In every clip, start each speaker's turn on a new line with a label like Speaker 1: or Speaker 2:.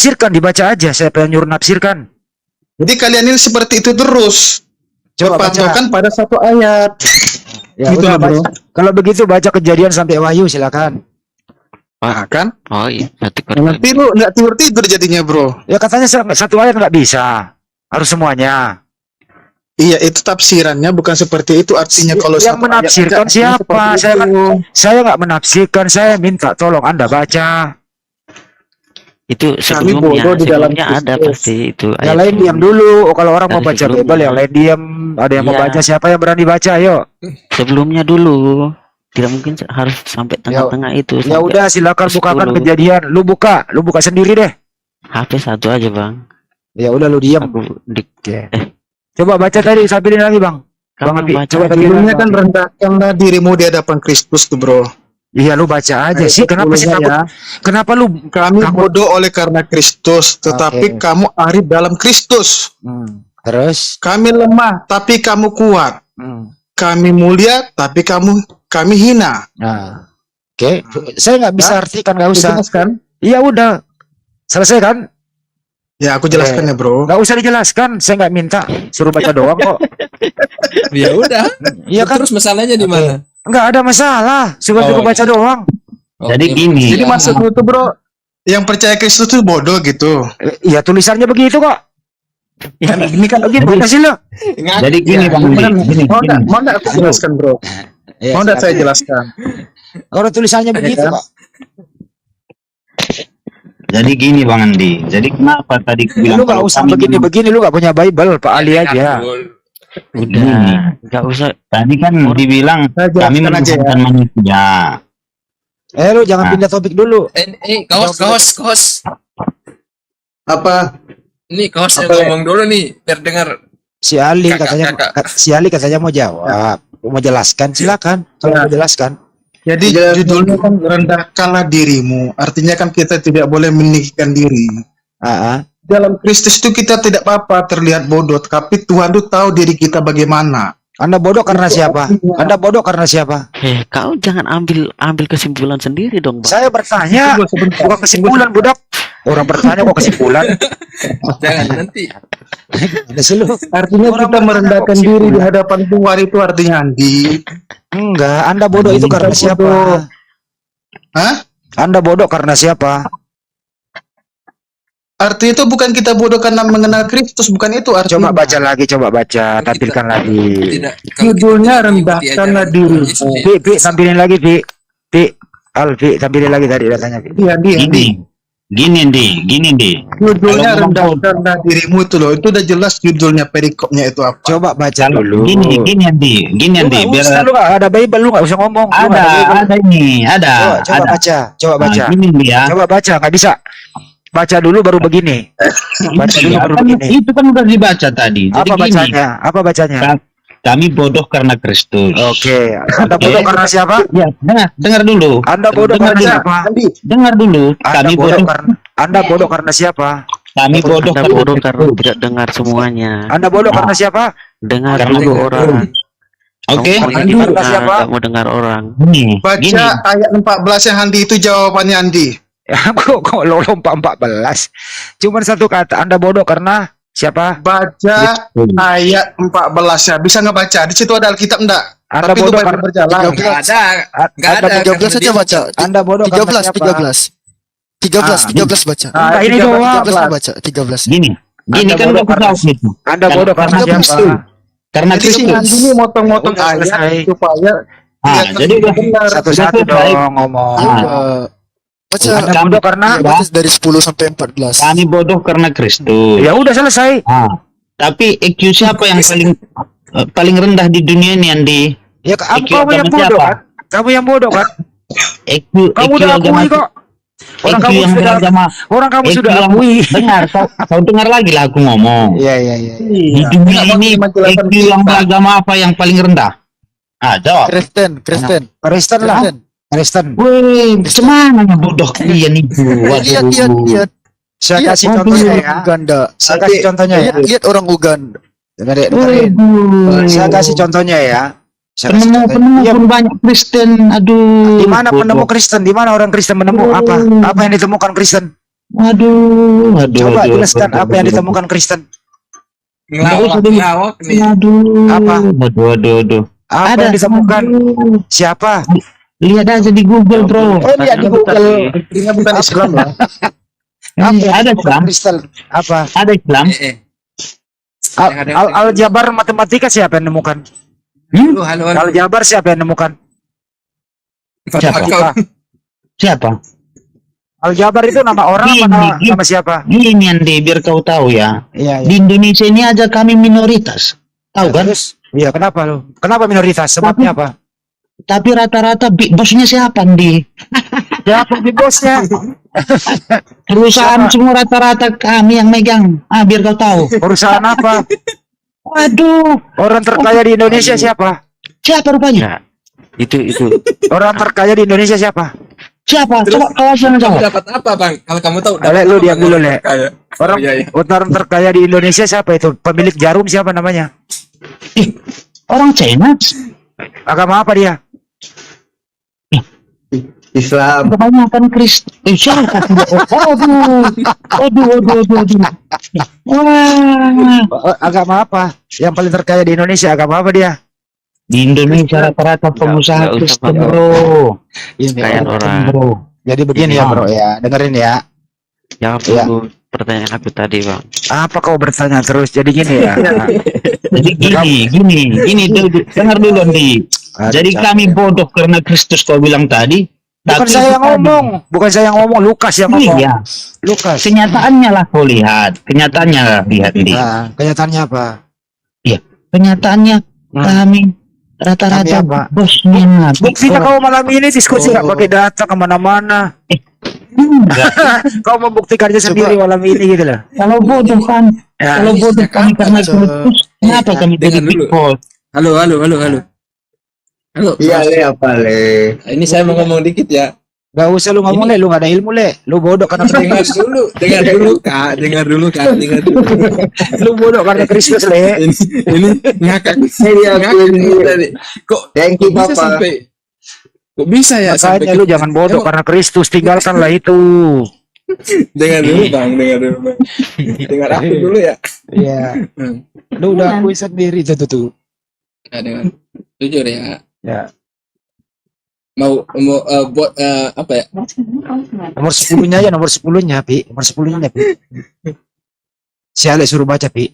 Speaker 1: Nafsirkan, dibaca aja. Saya pengen nyuruh nafsirkan.
Speaker 2: Jadi kalian ini seperti itu terus.
Speaker 1: Coba baca.
Speaker 2: Berpatokan pada satu ayat.
Speaker 1: Ya
Speaker 2: Gitu
Speaker 1: udah,
Speaker 2: loh, bro.
Speaker 1: kalau begitu baca Kejadian sampai Wahyu, silakan.
Speaker 2: Nah, kan?
Speaker 3: Oh iya, berarti
Speaker 2: Nanti lu nggak tidur jadinya, bro.
Speaker 1: Ya katanya satu ayat nggak bisa. Harus semuanya.
Speaker 2: Iya, itu tafsirannya bukan seperti itu. Artinya kalau
Speaker 1: yang
Speaker 2: satu ayat
Speaker 1: menafsirkan
Speaker 2: aja,
Speaker 1: siapa?
Speaker 2: seperti itu.
Speaker 1: Saya nggak menafsirkan. Saya minta tolong Anda baca.
Speaker 3: itu
Speaker 2: Kami bodoh di dalam
Speaker 3: sebelumnya ada
Speaker 2: Kristus.
Speaker 3: pasti itu.
Speaker 1: Yang
Speaker 3: ayat
Speaker 1: lain
Speaker 3: itu.
Speaker 1: diam dulu. Oh, kalau orang mau
Speaker 3: Dari
Speaker 1: baca
Speaker 3: sebelumnya.
Speaker 1: Bible, yang lain diam. Ada yang mau
Speaker 3: Iya.
Speaker 1: baca, siapa yang berani baca? Ayo.
Speaker 3: Sebelumnya dulu. Tidak mungkin harus sampai tengah-tengah itu.
Speaker 1: Ya
Speaker 3: sampai
Speaker 1: udah, silakan bukakan
Speaker 3: 10.
Speaker 1: Kejadian. Lu buka sendiri deh.
Speaker 3: HP satu aja, Bang.
Speaker 1: Ya udah, lu diam.
Speaker 3: Aku
Speaker 1: Coba baca tadi, sambilin lagi, Bang. Bang
Speaker 3: kamu
Speaker 1: Abi,
Speaker 3: baca
Speaker 1: coba
Speaker 3: aja.
Speaker 1: tadi.
Speaker 2: Sebelumnya kan rendahkanlah dirimu di hadapan Kristus tuh, bro.
Speaker 1: Iya, lu baca aja
Speaker 2: Ayat
Speaker 1: sih. Kenapa sih
Speaker 2: 10-nya
Speaker 1: takut?
Speaker 2: ya.
Speaker 1: Kenapa lu?
Speaker 2: Kami
Speaker 1: Kamu-
Speaker 2: bodoh oleh karena Kristus,
Speaker 1: Oke.
Speaker 2: tetapi kamu arif dalam Kristus.
Speaker 1: Terus?
Speaker 2: Kami lemah, tapi kamu kuat. Kami mulia, tapi kami hina.
Speaker 1: Nah, oke. Saya nggak bisa artikan, nggak usah.
Speaker 2: Jelaskan?
Speaker 1: Iya udah, selesai kan?
Speaker 2: Ya, aku jelaskan ya, bro.
Speaker 1: Nggak usah dijelaskan. Saya nggak minta, suruh baca doang kok.
Speaker 4: Ya udah.
Speaker 1: Iya kan?
Speaker 4: Terus masalahnya di
Speaker 1: Oke.
Speaker 4: mana?
Speaker 1: Nggak ada masalah. Suruh baca doang.
Speaker 5: Jadi gini.
Speaker 2: Jadi maksudmu itu, bro, yang percaya Kristus itu bodoh gitu.
Speaker 1: Iya, tulisannya begitu kok.
Speaker 2: Ya, ini kan
Speaker 1: Gimana sih lo?
Speaker 5: Jadi gini Bang Andi, gini.
Speaker 2: mau nggak aku jelaskan, bro?
Speaker 1: Ya,
Speaker 2: Mau nggak saya
Speaker 1: silakan.
Speaker 2: jelaskan?
Speaker 1: Kalau tulisannya begitu
Speaker 2: kan?
Speaker 1: kok.
Speaker 5: Jadi gini Bang Andi. Jadi kenapa tadi aku bilang
Speaker 1: Lu nggak
Speaker 5: kalau
Speaker 1: usah
Speaker 5: kami
Speaker 1: begini-begini. Lu nggak punya Bible, Pak Ali aja.
Speaker 3: Udah, nggak usah.
Speaker 5: tadi kan dibilang
Speaker 2: Saya
Speaker 5: kami
Speaker 2: jelaskan aja ya.
Speaker 5: menuhankan manusia.
Speaker 1: Lu jangan
Speaker 5: Nah.
Speaker 1: pindah topik dulu.
Speaker 4: Kaos.
Speaker 2: Apa?
Speaker 4: Ini kaos yang
Speaker 2: Apa ya?
Speaker 4: ngomong dulu nih, biar dengar.
Speaker 1: Si Ali
Speaker 4: Kakak.
Speaker 1: katanya mau jawab, mau jelaskan, silakan. Kalau
Speaker 2: Ya.
Speaker 1: mau jelaskan.
Speaker 2: Jadi judulnya kan rendahkanlah dirimu. Artinya kan kita tidak boleh meninggikan diri.
Speaker 1: Ah,
Speaker 2: Dalam Kristus itu kita tidak apa-apa terlihat bodoh, tapi Tuhan itu tahu diri kita bagaimana.
Speaker 1: Anda bodoh karena siapa? Anda bodoh karena siapa?
Speaker 3: Kau jangan ambil kesimpulan sendiri dong, Bang.
Speaker 1: Saya bertanya,
Speaker 2: Tunggu sebentar.
Speaker 1: bukan kesimpulan, budak. Orang bertanya kok kesimpulan?
Speaker 4: Jangan nanti.
Speaker 1: Ada sih lu.
Speaker 2: Artinya
Speaker 1: Orang
Speaker 2: kita
Speaker 1: bertanya
Speaker 2: merendahkan
Speaker 1: kok
Speaker 2: diri di
Speaker 1: kesimpulan?
Speaker 2: hadapan Tuhan itu artinya Andi.
Speaker 1: Enggak, Anda bodoh itu karena
Speaker 2: Bodoh.
Speaker 1: siapa?
Speaker 2: Hah?
Speaker 1: Anda bodoh karena siapa?
Speaker 2: Artinya itu bukan kita bodoh karena mengenal Kristus, bukan itu artinya.
Speaker 1: Coba baca lagi, tampilkan lagi.
Speaker 4: Tidak.
Speaker 2: Judulnya rendahkanlah dirimu.
Speaker 1: Pi, tampilin lagi, Pi. Alfi, tampilin lagi tadi datanya, Pi.
Speaker 2: Iya,
Speaker 5: Gini Di.
Speaker 2: Judulnya
Speaker 5: Kalau ngomong
Speaker 2: rendahkanlah dirimu itu loh. Itu udah jelas judulnya perikopnya itu apa.
Speaker 1: Coba baca
Speaker 5: Kalau
Speaker 1: dulu.
Speaker 5: gini Andi,
Speaker 1: Lu nggak usah, lu nggak ada Bible, lu nggak usah ngomong. Lu nggak Bible.
Speaker 5: ada ini, ada.
Speaker 1: Coba baca, coba
Speaker 5: Nah,
Speaker 1: baca.
Speaker 5: gini dia.
Speaker 1: Coba baca, nggak bisa. Baca dulu baru begini. Baca dulu baru
Speaker 5: Kan
Speaker 1: begini.
Speaker 5: itu kan udah dibaca tadi. Jadi
Speaker 1: Apa
Speaker 5: gini,
Speaker 1: bacanya? Apa bacanya?
Speaker 5: kami bodoh karena Kristus.
Speaker 1: Oke. Anda bodoh karena siapa?
Speaker 5: Ya, dengar dulu.
Speaker 1: Anda bodoh
Speaker 5: Dengar
Speaker 1: karena
Speaker 5: dulu.
Speaker 1: siapa?
Speaker 5: Dengar dulu.
Speaker 1: Anda bodoh karena siapa?
Speaker 5: Kami bodoh
Speaker 3: Anda
Speaker 5: karena
Speaker 3: bodoh karena
Speaker 5: Kristus.
Speaker 3: tidak dengar semuanya.
Speaker 1: Anda bodoh karena siapa?
Speaker 3: Dengar
Speaker 5: Karena
Speaker 3: dulu
Speaker 5: Kristus.
Speaker 3: orang.
Speaker 5: Oke.
Speaker 3: Kamu
Speaker 1: Andi
Speaker 3: dengar,
Speaker 1: karena siapa?
Speaker 3: nggak mau dengar orang.
Speaker 5: Gini.
Speaker 2: Baca ayat 14 yang Andi itu jawabannya Andi.
Speaker 1: Kok lo lompat 14? Cuman satu kata. Anda bodoh karena siapa?
Speaker 2: Baca ayat 14 ya. Bisa nggak baca? Di situ ada Alkitab enggak?
Speaker 1: Anda
Speaker 2: Tapi itu
Speaker 1: bodoh
Speaker 2: Bible
Speaker 1: karena
Speaker 2: berjalan.
Speaker 4: Nggak ada. Nggak
Speaker 1: Anda
Speaker 4: ada.
Speaker 6: 13 aja baca.
Speaker 1: Anda bodoh karena
Speaker 6: 13
Speaker 1: siapa?
Speaker 6: 13 baca.
Speaker 1: Nah, ini doang.
Speaker 6: 13 baca, 13.
Speaker 5: Gini
Speaker 1: Anda
Speaker 5: kan
Speaker 1: bodoh
Speaker 5: udah
Speaker 1: karena-
Speaker 5: tahu gitu.
Speaker 1: Anda bodoh karena
Speaker 6: Anda
Speaker 1: siapa?
Speaker 6: betul.
Speaker 5: Karena
Speaker 2: Jadi si
Speaker 5: Kristus.
Speaker 2: Andi ini motong-motong
Speaker 1: Udah
Speaker 2: ayat
Speaker 1: selesai.
Speaker 2: supaya
Speaker 5: Ah, jadi udah
Speaker 2: benar.
Speaker 1: Satu-satu
Speaker 5: Udah selesai.
Speaker 1: dong ngomong.
Speaker 6: Baca.
Speaker 1: Anda bodoh karena
Speaker 6: Iya, baca dari 10 sampai 14.
Speaker 5: kami bodoh karena Kristus.
Speaker 1: ya udah selesai.
Speaker 5: Tapi EQ siapa yang paling rendah di dunia ini Andi?
Speaker 1: Ya
Speaker 5: IQ
Speaker 1: kamu yang
Speaker 5: agama
Speaker 1: bodoh
Speaker 5: siapa?
Speaker 1: kan? Kamu yang bodoh kan?
Speaker 5: EQ
Speaker 1: Kamu
Speaker 5: EQ
Speaker 1: udah
Speaker 5: agama
Speaker 1: akui kok. Orang
Speaker 5: EQ
Speaker 1: kamu
Speaker 5: yang
Speaker 1: sudah
Speaker 5: beragama.
Speaker 1: orang kamu
Speaker 5: EQ
Speaker 1: sudah
Speaker 5: yang-
Speaker 1: akui.
Speaker 5: Dengar, kau dengar lagi lah aku ngomong.
Speaker 1: Iya.
Speaker 5: Di dunia
Speaker 2: Nggak mau
Speaker 5: ini
Speaker 2: terima jelasan
Speaker 5: EQ yang
Speaker 2: kita.
Speaker 5: beragama apa yang paling rendah? Jawab.
Speaker 6: Kristen.
Speaker 1: Kristen lah. Kristen.
Speaker 5: Wih, cuman bodoh kalian itu.
Speaker 6: Lihat.
Speaker 1: Saya kasih
Speaker 6: Lihat
Speaker 1: contohnya
Speaker 6: orang
Speaker 1: ya.
Speaker 6: Uganda.
Speaker 1: Saya kasih contohnya ya.
Speaker 6: Lihat orang Uganda.
Speaker 1: Dengerin. Saya kasih contohnya ya. Saya kasih contohnya.
Speaker 5: Penemu
Speaker 1: Iya,
Speaker 5: pun banyak Kristen. Aduh.
Speaker 1: di mana
Speaker 5: bodoh.
Speaker 1: penemu Kristen? Di mana orang Kristen menemu apa? Apa yang ditemukan Kristen?
Speaker 5: Waduh, waduh.
Speaker 1: Coba
Speaker 5: waduh,
Speaker 1: jelaskan
Speaker 5: waduh,
Speaker 1: apa yang
Speaker 5: waduh.
Speaker 1: ditemukan Kristen.
Speaker 4: Ngelawak nih.
Speaker 5: Waduh.
Speaker 1: Apa?
Speaker 5: Waduh, waduh, waduh.
Speaker 1: Apa yang ditemukan?
Speaker 5: Waduh.
Speaker 1: Siapa?
Speaker 5: Lihat aja di Google, bro.
Speaker 1: Oh, lihat di Google.
Speaker 2: Ini bukan Islam lah.
Speaker 1: Apa yang
Speaker 5: Ada
Speaker 1: ditemukan
Speaker 5: Islam,
Speaker 1: Kristen? Apa?
Speaker 5: ada Islam.
Speaker 1: Aljabar matematika siapa yang nemukan?
Speaker 4: Halo.
Speaker 1: Aljabar siapa yang nemukan?
Speaker 5: Siapa?
Speaker 1: Kita.
Speaker 5: Siapa?
Speaker 1: Aljabar itu nama orang apa nama siapa?
Speaker 5: Ini Andi, biar kau tahu ya.
Speaker 1: Iya,
Speaker 5: Di Indonesia ini aja kami minoritas. Tahu kan?
Speaker 1: Terus, iya kenapa lo? Kenapa minoritas? Sebabnya apa?
Speaker 5: Tapi rata-rata big bosnya siapa, Andi?
Speaker 1: Siapa di bosnya?
Speaker 5: Perusahaan
Speaker 1: Siapa?
Speaker 5: semua rata-rata kami yang megang. Biar kau tahu.
Speaker 1: Perusahaan apa?
Speaker 5: Waduh,
Speaker 1: Orang terkaya di Indonesia siapa?
Speaker 5: siapa rupanya?
Speaker 3: Ya, itu
Speaker 1: Orang terkaya di Indonesia siapa?
Speaker 5: Siapa? Coba kau yang
Speaker 4: Kamu
Speaker 5: jawab.
Speaker 4: dapat apa, Bang? Kalau kamu tahu
Speaker 1: Ale, lu diam dulu, Le.
Speaker 4: Kayak.
Speaker 1: Orang
Speaker 4: iya.
Speaker 1: orang terkaya di Indonesia siapa itu? Pemilik jarum siapa namanya?
Speaker 5: Orang China.
Speaker 1: Agama apa dia?
Speaker 7: Islam.
Speaker 5: Kebanyakan Kristen. Siapa? Waduh. Wah.
Speaker 1: Agama apa? Yang paling terkaya di Indonesia agama apa dia?
Speaker 5: Di Indonesia rata-rata pengusaha
Speaker 3: nggak usah,
Speaker 5: Kristen,
Speaker 3: Pak.
Speaker 5: bro.
Speaker 3: Kayak orang.
Speaker 5: Bro.
Speaker 1: Jadi begini ya, Bro ya. Dengerin ya.
Speaker 3: Jawab
Speaker 1: Iya.
Speaker 3: dulu pertanyaan aku tadi, Bang.
Speaker 1: Apa kau bertanya terus? Jadi gini ya.
Speaker 5: Jadi gini dulu, dengar dulu Andi. Jadi kami bodoh karena Kristus kau bilang tadi.
Speaker 1: Bukan
Speaker 5: tapi
Speaker 1: saya yang
Speaker 5: tadi-
Speaker 1: ngomong, bukan saya yang ngomong, Lukas yang ngomong.
Speaker 5: Iya,
Speaker 1: Lukas.
Speaker 5: kenyataannya lah kau lihat. Kenyataannya lihat Andi.
Speaker 1: Nah, kenyataannya apa?
Speaker 5: Kenyataannya
Speaker 1: Hmm.
Speaker 5: kami
Speaker 1: Kami
Speaker 5: rata-rata
Speaker 1: apa?
Speaker 5: bosnya.
Speaker 1: Buktinya kau malam ini diskusi nggak pakai data kemana-mana. Kau membuktikannya sendiri malam ini gitu loh.
Speaker 5: Kalau bodoh kan,
Speaker 1: Ya.
Speaker 5: kalau bodoh kami karena Kristus, kenapa kami jadi
Speaker 4: Dengar
Speaker 5: big
Speaker 4: dulu.
Speaker 5: boss?
Speaker 4: Halo. Halo.
Speaker 7: Iya le apa le?
Speaker 4: Ini saya mau ngomong dikit ya.
Speaker 1: Gak usah lu ngomong, Le. Lu gak ada ilmu, Le. Lu bodoh karena
Speaker 4: Dengar
Speaker 1: Kristus.
Speaker 4: dulu, Kak. Dengar dulu.
Speaker 1: Lu bodoh karena Kristus, Le.
Speaker 4: Ini ngakak.
Speaker 7: Iya,
Speaker 4: Ngakak
Speaker 7: ini.
Speaker 4: tadi. Kok
Speaker 7: Thank you
Speaker 4: bisa
Speaker 7: papa.
Speaker 4: sampai? Kok bisa ya
Speaker 1: Makanya lu jangan bodoh
Speaker 4: Emang-
Speaker 1: karena Kristus. Tinggalkanlah itu.
Speaker 4: Dengar dulu, Bang. Dengar aku dulu ya.
Speaker 1: Iya.
Speaker 4: Hmm.
Speaker 1: Lu udah akui sendiri itu tuh.
Speaker 4: Ya, dengar. Jujur ya.
Speaker 1: Ya.
Speaker 4: Mau buat apa ya?
Speaker 1: Nomor 10-nya ya, nomor 10-nya, Pi. Nomor 10-nya, Pi. Si Alex suruh baca, Pi.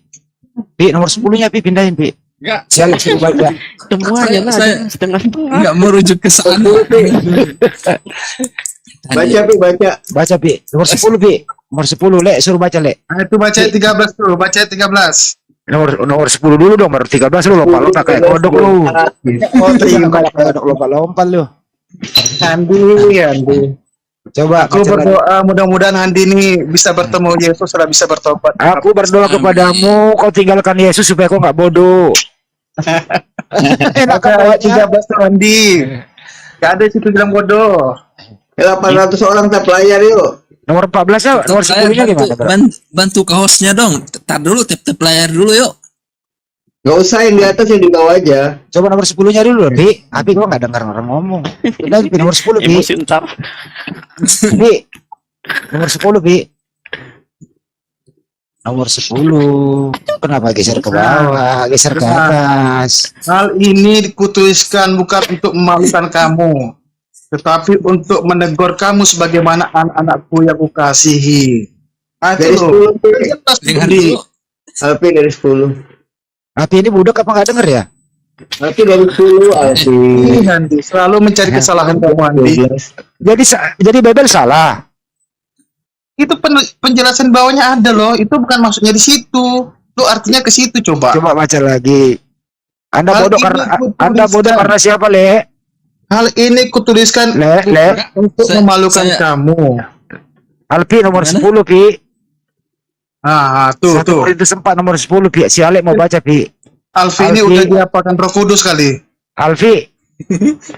Speaker 1: Pi, nomor 10-nya, Pi, pindahin, Pi.
Speaker 4: Enggak.
Speaker 1: Si Alex suruh baca.
Speaker 3: Semuanya lah,
Speaker 4: Saya-
Speaker 3: setengah-setengah.
Speaker 4: Enggak merujuk ke sana.
Speaker 7: Baca pi baca.
Speaker 1: Baca, Pi. Nomor 10, Pi. Nomor 10, Le. Suruh baca, Le.
Speaker 2: Nah, itu baca 13 dulu, baca 13.
Speaker 1: Nomor 10 dulu dong, baru 13 lu lompat-lompat kayak kodok lu.
Speaker 2: Oh, terima
Speaker 1: Kayak kodok lompat-lompat lu.
Speaker 2: Andi.
Speaker 1: Coba
Speaker 2: Aku
Speaker 1: baca lagi.
Speaker 2: berdoa mudah-mudahan Andi ini bisa bertemu Yesus, sudah bisa bertobat.
Speaker 1: Aku berdoa kepadamu, kau tinggalkan Yesus supaya kau nggak bodoh. Enak kan
Speaker 2: Baca ayat
Speaker 1: bawahnya?
Speaker 2: 13 tuh Andi. Gak ada situ bilang bodoh.
Speaker 7: 800 orang tak layar yuk.
Speaker 1: Nomor 14 ya, nomor 10-nya gimana, Bro?
Speaker 4: Bantu ke hostnya dong. Tar dulu, tap layar dulu yuk.
Speaker 7: Gak usah yang di atas, yang di bawah aja.
Speaker 1: Coba nomor 10-nya dulu, Pi. Tapi gua nggak dengar orang ngomong. Udah, Pi, nomor 10, Pi.
Speaker 3: Emosi ntar.
Speaker 1: Pi. Nomor 10, Pi. Nomor 10. Kenapa geser ke bawah, geser ke atas?
Speaker 2: Hal ini dikutuliskan bukan untuk memalukan kamu, tetapi untuk menegur kamu sebagaimana anak-anakku yang kukasihi.
Speaker 7: Dari 10 pi.
Speaker 4: Dengar
Speaker 2: Andi.
Speaker 4: dulu.
Speaker 7: Alpi dari 10.
Speaker 1: Tapi ini budak apa nggak denger ya?
Speaker 7: Alpi dari 10 Alpi.
Speaker 2: Andi selalu mencari kesalahan kamu, Andi.
Speaker 1: Jadi Bebel salah.
Speaker 2: Itu penjelasan bawahnya ada loh. Itu bukan maksudnya di situ. Itu artinya ke situ coba.
Speaker 1: Coba baca lagi. Anda
Speaker 2: Hal
Speaker 1: bodoh
Speaker 2: ini
Speaker 1: karena
Speaker 2: kutuliskan.
Speaker 1: Anda bodoh karena siapa, Le?
Speaker 2: Hal ini kutuliskan
Speaker 1: Le, Le.
Speaker 2: untuk memalukan
Speaker 4: Saya-
Speaker 2: kamu.
Speaker 1: Alpi nomor
Speaker 4: Gimana?
Speaker 1: 10, Pi.
Speaker 2: Tuh.
Speaker 1: 1 Korintus 4 nomor 10, Pi. Si Alek mau baca, Pi.
Speaker 2: Alfi ini
Speaker 1: Alfi.
Speaker 2: udah diapakan Roh Kudus kali.
Speaker 1: Alfi.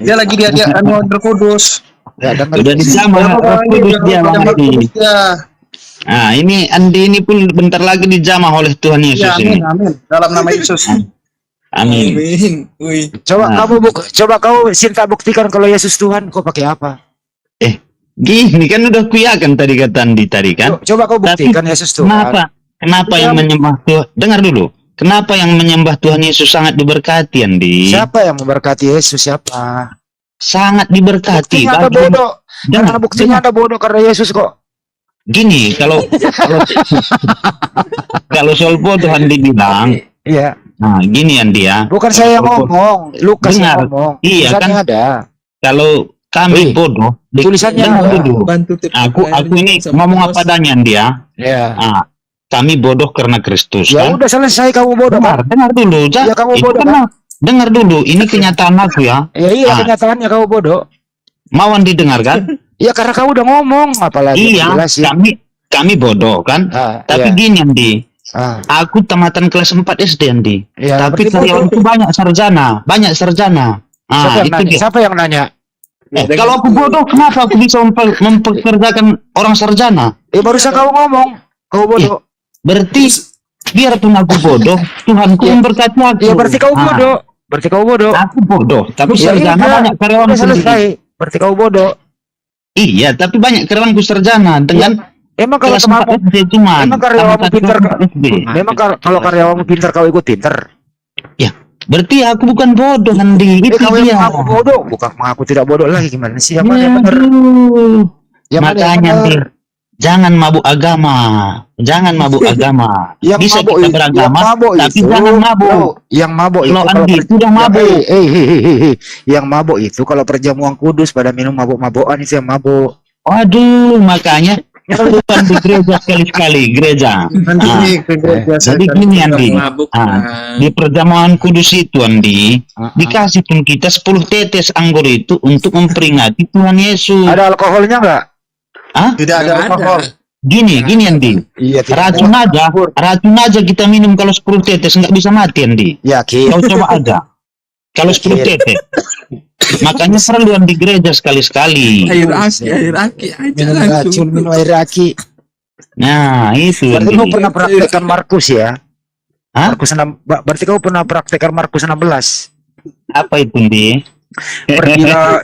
Speaker 2: Dia lagi dia Roh Kudus.
Speaker 1: Ya, denger.
Speaker 5: Sudah dijamah Roh Kudus dia Bang
Speaker 2: Roh
Speaker 5: Andi.
Speaker 2: Kudus dia.
Speaker 5: Nah, ini Andi ini pun bentar lagi dijamah oleh Tuhan Yesus
Speaker 2: Ya,
Speaker 5: ini.
Speaker 2: amin. Dalam nama Yesus.
Speaker 5: Amin.
Speaker 4: Wih.
Speaker 1: Coba
Speaker 5: Nah.
Speaker 1: kamu Sinta buktikan kalau Yesus Tuhan, kau pakai apa?
Speaker 5: Gini kan udah kuyakan tadi kata Andi tadi kan.
Speaker 1: Coba kau buktikan Yesus Tuhan.
Speaker 5: Kenapa yang menyembah Tuhan? Dengar dulu. Kenapa yang menyembah Tuhan Yesus sangat diberkati, Andi?
Speaker 1: Siapa yang memberkati Yesus? Siapa?
Speaker 5: Sangat diberkati.
Speaker 1: Buktinya Anda bodoh. Karena buktinya Anda bodoh karena Yesus kok.
Speaker 5: Gini, kalau kalau soal bodoh Andi bilang,
Speaker 1: Iya.
Speaker 5: nah gini Andi ya.
Speaker 1: Bukan saya yang ngomong, Lukas
Speaker 5: Dengar.
Speaker 1: yang ngomong.
Speaker 5: Iya,
Speaker 1: Tulisannya
Speaker 5: kan?
Speaker 1: ada.
Speaker 5: Kalau kami
Speaker 1: Wih,
Speaker 5: bodoh,
Speaker 1: tulisannya
Speaker 5: dengar
Speaker 1: ada.
Speaker 5: dulu.
Speaker 4: Bantu
Speaker 5: Aku ini ngomong apa adanya Andi ya.
Speaker 1: Iya.
Speaker 5: Ah, kami bodoh karena Kristus
Speaker 1: Ya
Speaker 5: kan.
Speaker 1: udah selesai kamu bodoh kan?
Speaker 5: Dengar dulu,
Speaker 1: Ya, kamu
Speaker 5: Itu
Speaker 1: bodoh,
Speaker 5: kan dengar dulu, ini kenyataan aku ya.
Speaker 1: Ya iya
Speaker 5: Ah.
Speaker 1: kenyataannya kamu bodoh.
Speaker 5: Mau Andi dengarkan?
Speaker 1: Ya karena kamu udah ngomong apalagi
Speaker 5: Iya,
Speaker 1: jelasin.
Speaker 5: kami bodoh kan. Tapi
Speaker 1: iya.
Speaker 5: gini Andi,
Speaker 1: Ah,
Speaker 5: aku tamatan kelas 4 SD Andi.
Speaker 1: iya,
Speaker 5: Tapi
Speaker 1: berarti
Speaker 5: karyawanku banyak sarjana.
Speaker 1: siapa yang
Speaker 5: Itu
Speaker 1: nanya?
Speaker 5: dia.
Speaker 1: Siapa yang nanya?
Speaker 5: Kalau aku bodoh, kenapa aku bisa mempekerjakan orang sarjana?
Speaker 1: Barusan kau ngomong, kau bodoh.
Speaker 5: Berarti biarpun aku bodoh, Tuhanku memberkati aku.
Speaker 1: Iya berarti kau
Speaker 5: Ah,
Speaker 1: bodoh. Berarti kau bodoh.
Speaker 5: Aku bodoh, tapi
Speaker 1: Ya
Speaker 5: sarjana
Speaker 1: udah,
Speaker 5: banyak karyawan
Speaker 1: udah
Speaker 5: sendiri.
Speaker 1: selesai. Berarti kau bodoh.
Speaker 5: Iya, tapi banyak karyawanku sarjana dengan
Speaker 1: Emang kalau
Speaker 5: kelas
Speaker 1: temanmu,
Speaker 5: 4 SD cuman.
Speaker 1: emang karyawanmu
Speaker 5: tamat
Speaker 1: pintar,
Speaker 5: kelas 4 SD.
Speaker 1: memang kalau karyawanmu pintar kau ikut pintar.
Speaker 5: Berarti aku bukan bodoh Andi, itu
Speaker 1: Kau yang
Speaker 5: dia.
Speaker 1: mengaku bodoh, bukan mengaku tidak bodoh lagi gimana sih? Yang mana yang benar?
Speaker 5: Aduh.
Speaker 1: Yang mana yang
Speaker 5: Makanya
Speaker 1: benar?
Speaker 5: Andi, jangan mabuk agama. Jangan mabuk agama.
Speaker 1: Yang
Speaker 5: Bisa
Speaker 1: mabuk
Speaker 5: kita
Speaker 1: itu-
Speaker 5: beragama,
Speaker 1: yang mabuk
Speaker 5: tapi
Speaker 1: itu-
Speaker 5: jangan mabuk.
Speaker 1: Yang mabuk
Speaker 5: Kalau
Speaker 1: itu
Speaker 5: Andi sudah mabuk.
Speaker 1: yang mabuk itu kalau perjamuan kudus pada minum mabuk-mabukan itu yang mabuk.
Speaker 5: Waduh, makanya perlukan di gereja sekali-sekali, gereja.
Speaker 2: Nanti ke gereja
Speaker 5: Jadi
Speaker 2: saya
Speaker 5: gini
Speaker 2: kasih
Speaker 5: Andi,
Speaker 4: Mabuk.
Speaker 5: di perjamuan kudus itu Andi, dikasih pun kita 10 tetes anggur itu untuk memperingati Tuhan Yesus.
Speaker 1: Ada alkoholnya nggak?
Speaker 2: Tidak ada alkohol.
Speaker 5: Gini Andi,
Speaker 1: Iya.
Speaker 5: racun aja kita minum kalau 10 tetes nggak bisa mati Andi.
Speaker 1: Yakin.
Speaker 5: Kau coba aja. Kalau 10 tetes. Makanya perluan di gereja sekali-sekali.
Speaker 4: Air aki aja
Speaker 1: Minum racun,
Speaker 4: langsung.
Speaker 1: minum air aki.
Speaker 5: Nah, itu
Speaker 1: Berarti
Speaker 5: Andi.
Speaker 1: kau pernah praktekkan Markus ya?
Speaker 5: Hah?
Speaker 1: Berarti kau pernah praktekkan Markus 16.
Speaker 5: Apa itu Andi?
Speaker 1: Pergilah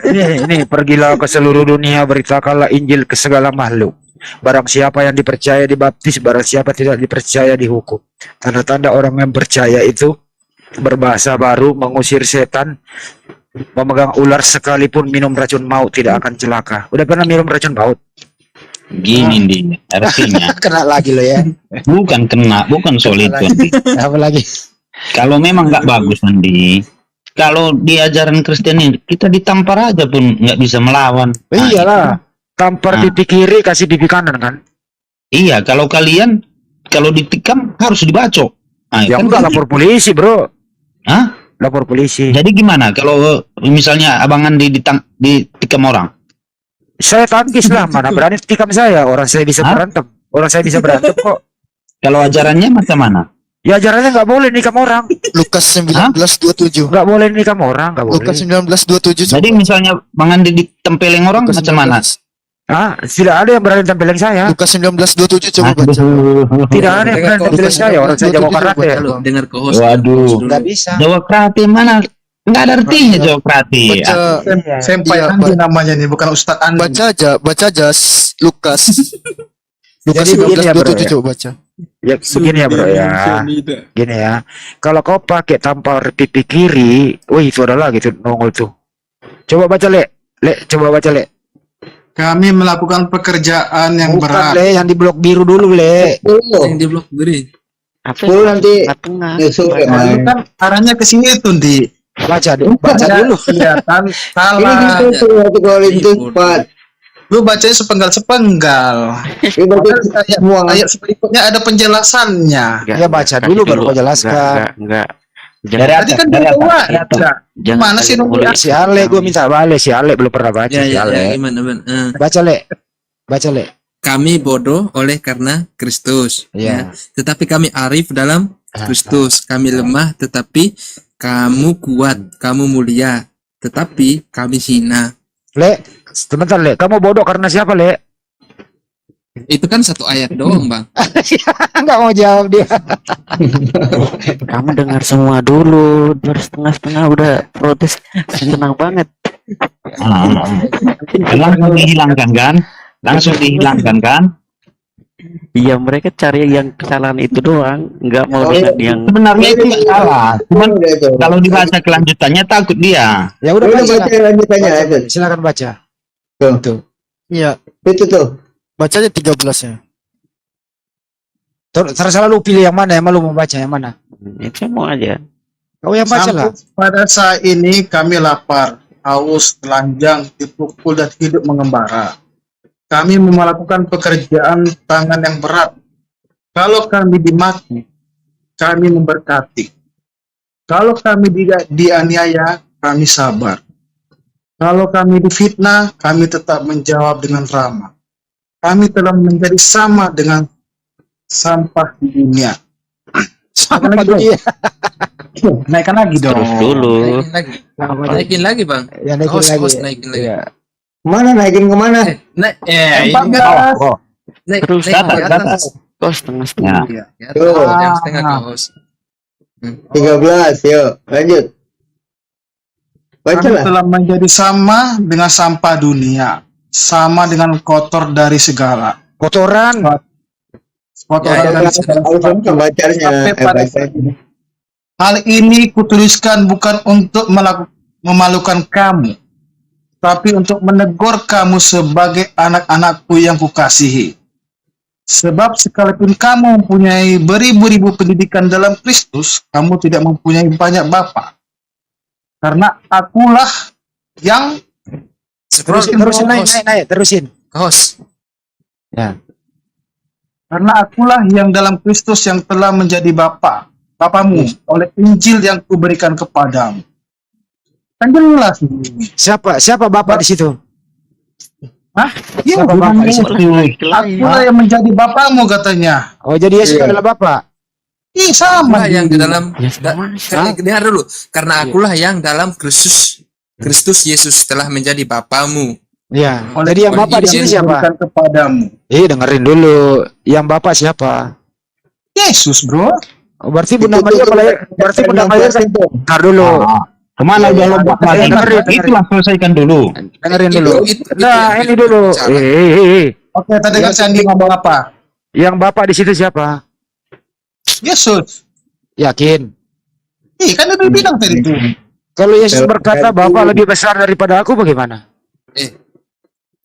Speaker 1: pergilah ke seluruh dunia, beritakanlah Injil ke segala makhluk. Barang siapa yang dipercaya dibaptis, barang siapa tidak dipercaya dihukum. Tanda-tanda orang yang percaya itu berbahasa baru, mengusir setan, memegang ular, sekalipun minum racun maut tidak akan celaka. Udah pernah minum racun maut?
Speaker 5: Gini Andi, artinya
Speaker 1: Kena lagi lo ya.
Speaker 5: bukan soal itu Andi.
Speaker 1: Apa lagi?
Speaker 5: Kalau memang nggak bagus Andi, kalau di ajaran Kristen ini kita ditampar aja pun nggak bisa melawan. Nah,
Speaker 1: Iyalah. Tampar
Speaker 5: Nah.
Speaker 1: pipi kiri, kasih pipi kanan kan?
Speaker 5: iya, kalau kalian kalau ditikam harus dibacok. Nah,
Speaker 1: Ya
Speaker 5: kan
Speaker 1: enggak,
Speaker 5: gitu.
Speaker 1: lapor polisi bro.
Speaker 5: Hah?
Speaker 1: Lapor polisi.
Speaker 5: Jadi gimana kalau misalnya abang Andi ditikam orang?
Speaker 1: Saya tangkis lah, mana berani tikam saya. Orang saya bisa
Speaker 5: Hah?
Speaker 1: berantem. Orang saya bisa berantem kok.
Speaker 5: Kalau ajarannya macam mana?
Speaker 1: Ya ajarannya nggak boleh nikam orang.
Speaker 6: Lukas 19:27.
Speaker 1: Nggak boleh nikam orang, nggak boleh.
Speaker 6: Lukas 19:27.
Speaker 5: Jadi misalnya bang Andi ditempeleng orang
Speaker 6: Lukas
Speaker 5: macam mana?
Speaker 6: 19.
Speaker 1: Ah, tidak ada yang berani tampilin saya.
Speaker 6: Lukas 19:27 coba baca.
Speaker 1: Tidak ada yang berani tampilin saya. Orang saya jago karate.
Speaker 4: Halo, dengar ke host.
Speaker 5: Waduh.
Speaker 1: Nggak bisa.
Speaker 5: Jawa Krati mana? Nggak ada artinya Jawa Krati.
Speaker 6: Baca
Speaker 2: Senpai
Speaker 6: Iya,
Speaker 2: Andi namanya nih, bukan Ustadz Andi.
Speaker 6: baca aja Lukas. Lukas
Speaker 1: Jadi begini ya, bro,
Speaker 6: 19:27 coba baca.
Speaker 1: Ya begini ya bro ya. Gini ya. Kalau kau pakai tampar pipi kiri, wih itu ada lagi tuh nongol tuh. Coba baca coba baca
Speaker 2: Kami melakukan pekerjaan yang
Speaker 1: Bukan
Speaker 2: berat.
Speaker 1: yang di blok biru dulu
Speaker 4: Yang di blok beri.
Speaker 7: Sepuluh nanti
Speaker 3: Tengah.
Speaker 7: nyusul ya,
Speaker 2: Ini
Speaker 7: Bang.
Speaker 2: kan arahnya ke sini tuh, Di.
Speaker 1: Baca dulu.
Speaker 2: Iya, kan
Speaker 7: Ini
Speaker 2: salah.
Speaker 7: gitu satu Korintus 4.
Speaker 2: Lu bacanya sepenggal-sepenggal.
Speaker 7: Ini baca semua.
Speaker 2: Ayat berikutnya ada penjelasannya.
Speaker 1: Ya baca dulu baru kau jelaskan.
Speaker 3: Enggak.
Speaker 5: Dari
Speaker 2: Tadi kan
Speaker 5: dari
Speaker 2: dia tua.
Speaker 5: atas.
Speaker 2: Ya. Mana sih nunggu?
Speaker 1: Si Ale gue minta balik, si Ale belum pernah baca
Speaker 4: Ya,
Speaker 1: si
Speaker 4: ya,
Speaker 1: Ale.
Speaker 4: gimana, Ban?
Speaker 1: Baca le.
Speaker 4: Kami bodoh oleh karena Kristus.
Speaker 1: Iya.
Speaker 4: Tetapi kami arif dalam Kristus. Kami lemah, tetapi kamu kuat. Kamu mulia, tetapi kami hina.
Speaker 1: Le, sebentar le. Kamu bodoh karena siapa le?
Speaker 4: Itu kan satu ayat doang, Bang.
Speaker 1: Enggak mau jawab dia.
Speaker 3: Kamu dengar semua dulu. 2,5 udah protes. Tenang banget.
Speaker 5: Langsung dihilangkan kan? Langsung dihilangkan kan?
Speaker 3: Iya, mereka cari yang kesalahan itu doang, nggak mau
Speaker 7: Oh, iya.
Speaker 3: lihat yang
Speaker 5: Sebenarnya itu salah. Cuman
Speaker 7: Udah itu.
Speaker 5: kalau dibaca kelanjutannya takut dia.
Speaker 1: Ya udah
Speaker 7: Udah
Speaker 1: baca.
Speaker 7: baca lanjutannya itu.
Speaker 1: Silakan baca.
Speaker 7: Tuh.
Speaker 6: Iya,
Speaker 7: Itu tuh.
Speaker 6: bacanya 13-nya.
Speaker 1: Terserah lu pilih yang mana, yang lu mau baca yang mana.
Speaker 3: itu semua aja.
Speaker 1: Kau yang baca lah.
Speaker 2: Sampai pada saat ini kami lapar, haus, telanjang, dipukul dan hidup mengembara. Kami melakukan pekerjaan tangan yang berat. Kalau kami dimaki, kami memberkati. Kalau kami dianiaya, kami sabar. Kalau kami difitnah, kami tetap menjawab dengan ramah. Kami telah menjadi sama dengan sampah di dunia.
Speaker 1: Sama dunia.
Speaker 2: Naikkan lagi dong.
Speaker 3: Terus dulu.
Speaker 4: Naikin lagi bang.
Speaker 1: Ya naikin
Speaker 4: Host,
Speaker 1: lagi.
Speaker 4: host, naikin lagi.
Speaker 1: Iya.
Speaker 7: Mana naikin kemana?
Speaker 4: Ini
Speaker 2: Empat
Speaker 4: kan
Speaker 2: belas.
Speaker 5: Oh,
Speaker 3: Terus
Speaker 4: naik ke
Speaker 5: data.
Speaker 4: atas.
Speaker 3: kok setengah-setengah.
Speaker 4: Iya, ya,
Speaker 7: Tuh.
Speaker 4: jam setengah ke host.
Speaker 7: 13, yuk lanjut. Baca
Speaker 2: Kami
Speaker 7: lah.
Speaker 2: telah menjadi sama dengan sampah dunia, sama dengan kotor dari segala.
Speaker 1: Kotoran.
Speaker 2: Kotoran
Speaker 4: Ya,
Speaker 2: dari
Speaker 4: ya.
Speaker 2: segala.
Speaker 7: Harus bacanya.
Speaker 2: Sampai pada saat ini. Hal ini kutuliskan bukan untuk memalukan kamu, tapi untuk menegur kamu sebagai anak-anakku yang kukasihi. Sebab sekalipun kamu mempunyai beribu-ribu pendidikan dalam Kristus, kamu tidak mempunyai banyak bapa. Karena akulah yang
Speaker 1: Terusin naik, terusin.
Speaker 4: Ke host.
Speaker 2: karena akulah yang dalam Kristus yang telah menjadi bapamu oleh Injil yang kuberikan kepadamu. Kan jelas.
Speaker 1: Siapa bapak di situ?
Speaker 2: Hah?
Speaker 1: Siapa
Speaker 2: Iya,
Speaker 1: bapak di situ?
Speaker 2: akulah yang menjadi bapamu katanya.
Speaker 1: Oh, jadi Yesus
Speaker 7: Iya.
Speaker 1: adalah bapak.
Speaker 2: Ih, sama.
Speaker 4: Akulah yang di dalam
Speaker 3: Ya sama.
Speaker 4: dengar dulu. Karena akulah yang dalam Kristus Yesus telah menjadi bapamu.
Speaker 1: Iya.
Speaker 2: Oleh
Speaker 1: Jadi yang bapak di sini
Speaker 2: Injil yang
Speaker 1: siapa?
Speaker 2: kuberikan kepadamu.
Speaker 1: Dengerin dulu. Yang bapak siapa?
Speaker 2: Yesus, bro.
Speaker 1: Oh, berarti Bunda Maria berarti Bunda Maria bentar dulu.
Speaker 5: Kemana udah lompat lagi?
Speaker 1: Dengerin.
Speaker 5: Itulah selesaikan dulu.
Speaker 1: Dengerin dulu.
Speaker 4: Itu
Speaker 1: Nah,
Speaker 4: yang
Speaker 1: ini dulu.
Speaker 4: bicara.
Speaker 2: Oke, tadi kan Sandi ngomong apa?
Speaker 1: Yang bapak di situ siapa?
Speaker 2: Yesus.
Speaker 1: Yakin?
Speaker 2: Kan udah bilang tadi itu.
Speaker 1: Kalau Yesus berkata bapak lebih besar daripada aku, bagaimana?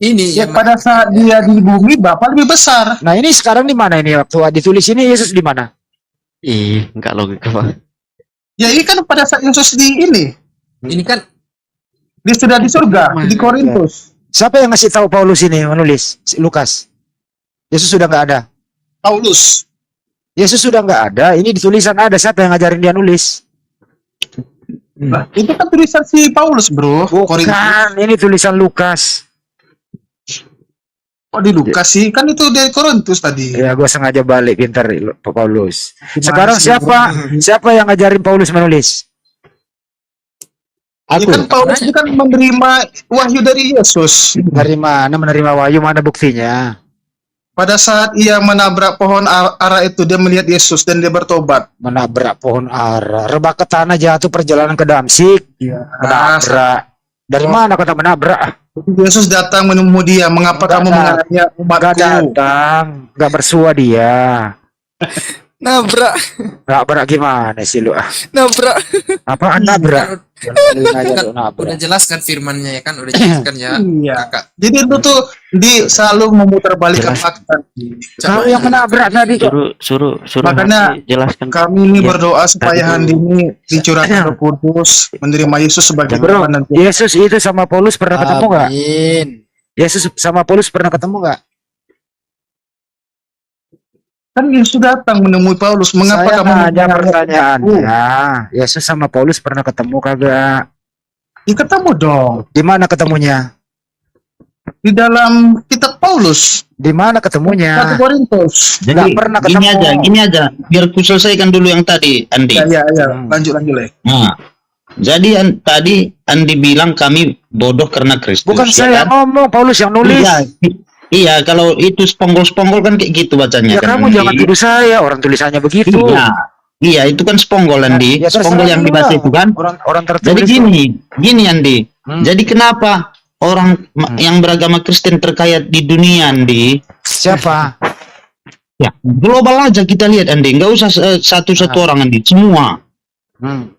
Speaker 4: Ini
Speaker 2: Ya,
Speaker 4: yang
Speaker 2: pada saat dia di bumi, Bapa lebih besar.
Speaker 1: Nah, ini sekarang di mana ini waktu ditulis ini Yesus di mana?
Speaker 3: Ih, nggak logika Pak.
Speaker 2: Ya, ini kan pada saat Yesus
Speaker 4: ini kan
Speaker 2: dia sudah di surga, di Korintus.
Speaker 1: Siapa yang ngasih tahu Paulus ini menulis? Lukas. Yesus sudah nggak ada.
Speaker 2: Paulus.
Speaker 1: Yesus sudah nggak ada. Ini di tulisan ada. Siapa yang ngajarin dia nulis?
Speaker 2: Nah, itu kan tulisan si Paulus, bro. Korintus.
Speaker 1: Bukan, ini tulisan Lukas.
Speaker 2: Oh, di Lukas sih, kan itu dari Korintus tadi.
Speaker 1: Ya, gua sengaja balik pintar Paulus.
Speaker 2: Gimana
Speaker 1: Sekarang
Speaker 2: sih,
Speaker 1: siapa yang ngajarin Paulus menulis?
Speaker 2: Ya, kan Paulus itu kan menerima wahyu dari Yesus.
Speaker 1: Dari mana menerima wahyu? Mana buktinya?
Speaker 2: Pada saat ia menabrak pohon ara itu, dia melihat Yesus dan dia bertobat.
Speaker 1: Menabrak pohon ara. Rebah ke tanah jatuh perjalanan ke Damsik. Menabrak. Dari mana kata menabrak?
Speaker 2: Yesus datang menemui dia. Mengapa
Speaker 1: Enggak
Speaker 2: kamu menganiaya
Speaker 1: Gak
Speaker 2: umatku?
Speaker 1: datang. Gak bersua dia.
Speaker 6: Nabrak,
Speaker 1: Nabrak gimana sih lu?
Speaker 6: nabrak.
Speaker 1: Apaan nabrak?
Speaker 4: udah jelaskan firmannya ya kan, udah jelaskan ya
Speaker 2: Iya.
Speaker 4: kakak.
Speaker 2: Jadi itu tuh selalu memutarbalikkan
Speaker 3: Jelas.
Speaker 2: fakta.
Speaker 1: Kau yang menabrak tadi kok.
Speaker 3: Suruh
Speaker 2: Makanya
Speaker 3: Handi jelaskan.
Speaker 2: Kami ini
Speaker 3: Iya.
Speaker 2: berdoa supaya
Speaker 3: Tadi
Speaker 2: Handi ini dicurahkan Roh Kudus, menerima Yesus sebagai
Speaker 1: Bro,
Speaker 2: Tuhan dan Tuhan.
Speaker 1: Yesus itu sama Paulus pernah ketemu nggak?
Speaker 6: Amin.
Speaker 1: Yesus sama Paulus pernah ketemu nggak?
Speaker 2: Kan Yesus datang menemui Paulus. Mengapa
Speaker 1: Saya
Speaker 2: kamu
Speaker 1: nanya
Speaker 2: menganiaya
Speaker 1: pertanyaannya. Yesus sama Paulus pernah ketemu kagak?
Speaker 2: Ya, ketemu dong.
Speaker 1: Di mana ketemunya?
Speaker 2: Di dalam kitab Paulus,
Speaker 1: Di mana
Speaker 2: 1
Speaker 1: ketemunya?
Speaker 2: Korintus.
Speaker 1: Nggak pernah ketemu.
Speaker 5: Gini aja, biar ku selesaikan dulu yang tadi, Andi.
Speaker 2: Ya. Lanjut Le.
Speaker 5: Nah, jadi tadi Andi bilang kami bodoh karena Kristus.
Speaker 1: Bukan
Speaker 5: ya
Speaker 1: saya
Speaker 5: kan?
Speaker 1: ngomong, Paulus yang nulis.
Speaker 5: Iya, kalau itu sponggol-sponggol kan kayak gitu bacanya.
Speaker 1: Ya
Speaker 5: kan,
Speaker 1: kamu
Speaker 5: Andi?
Speaker 1: jangan tuduh saya, orang tulisannya begitu.
Speaker 5: Iya, itu kan sponggol, Andi.
Speaker 1: Ya, terserah
Speaker 5: Sponggol yang
Speaker 1: juga.
Speaker 5: dibaca itu kan.
Speaker 1: Orang
Speaker 5: Jadi
Speaker 1: tertulis.
Speaker 5: gini Andi. Jadi kenapa orang yang beragama Kristen terkaya di dunia, Andi?
Speaker 1: Siapa?
Speaker 5: Ya, global aja kita lihat, Andi. Nggak usah satu-satu orang, Andi. Semua.
Speaker 1: Hmm.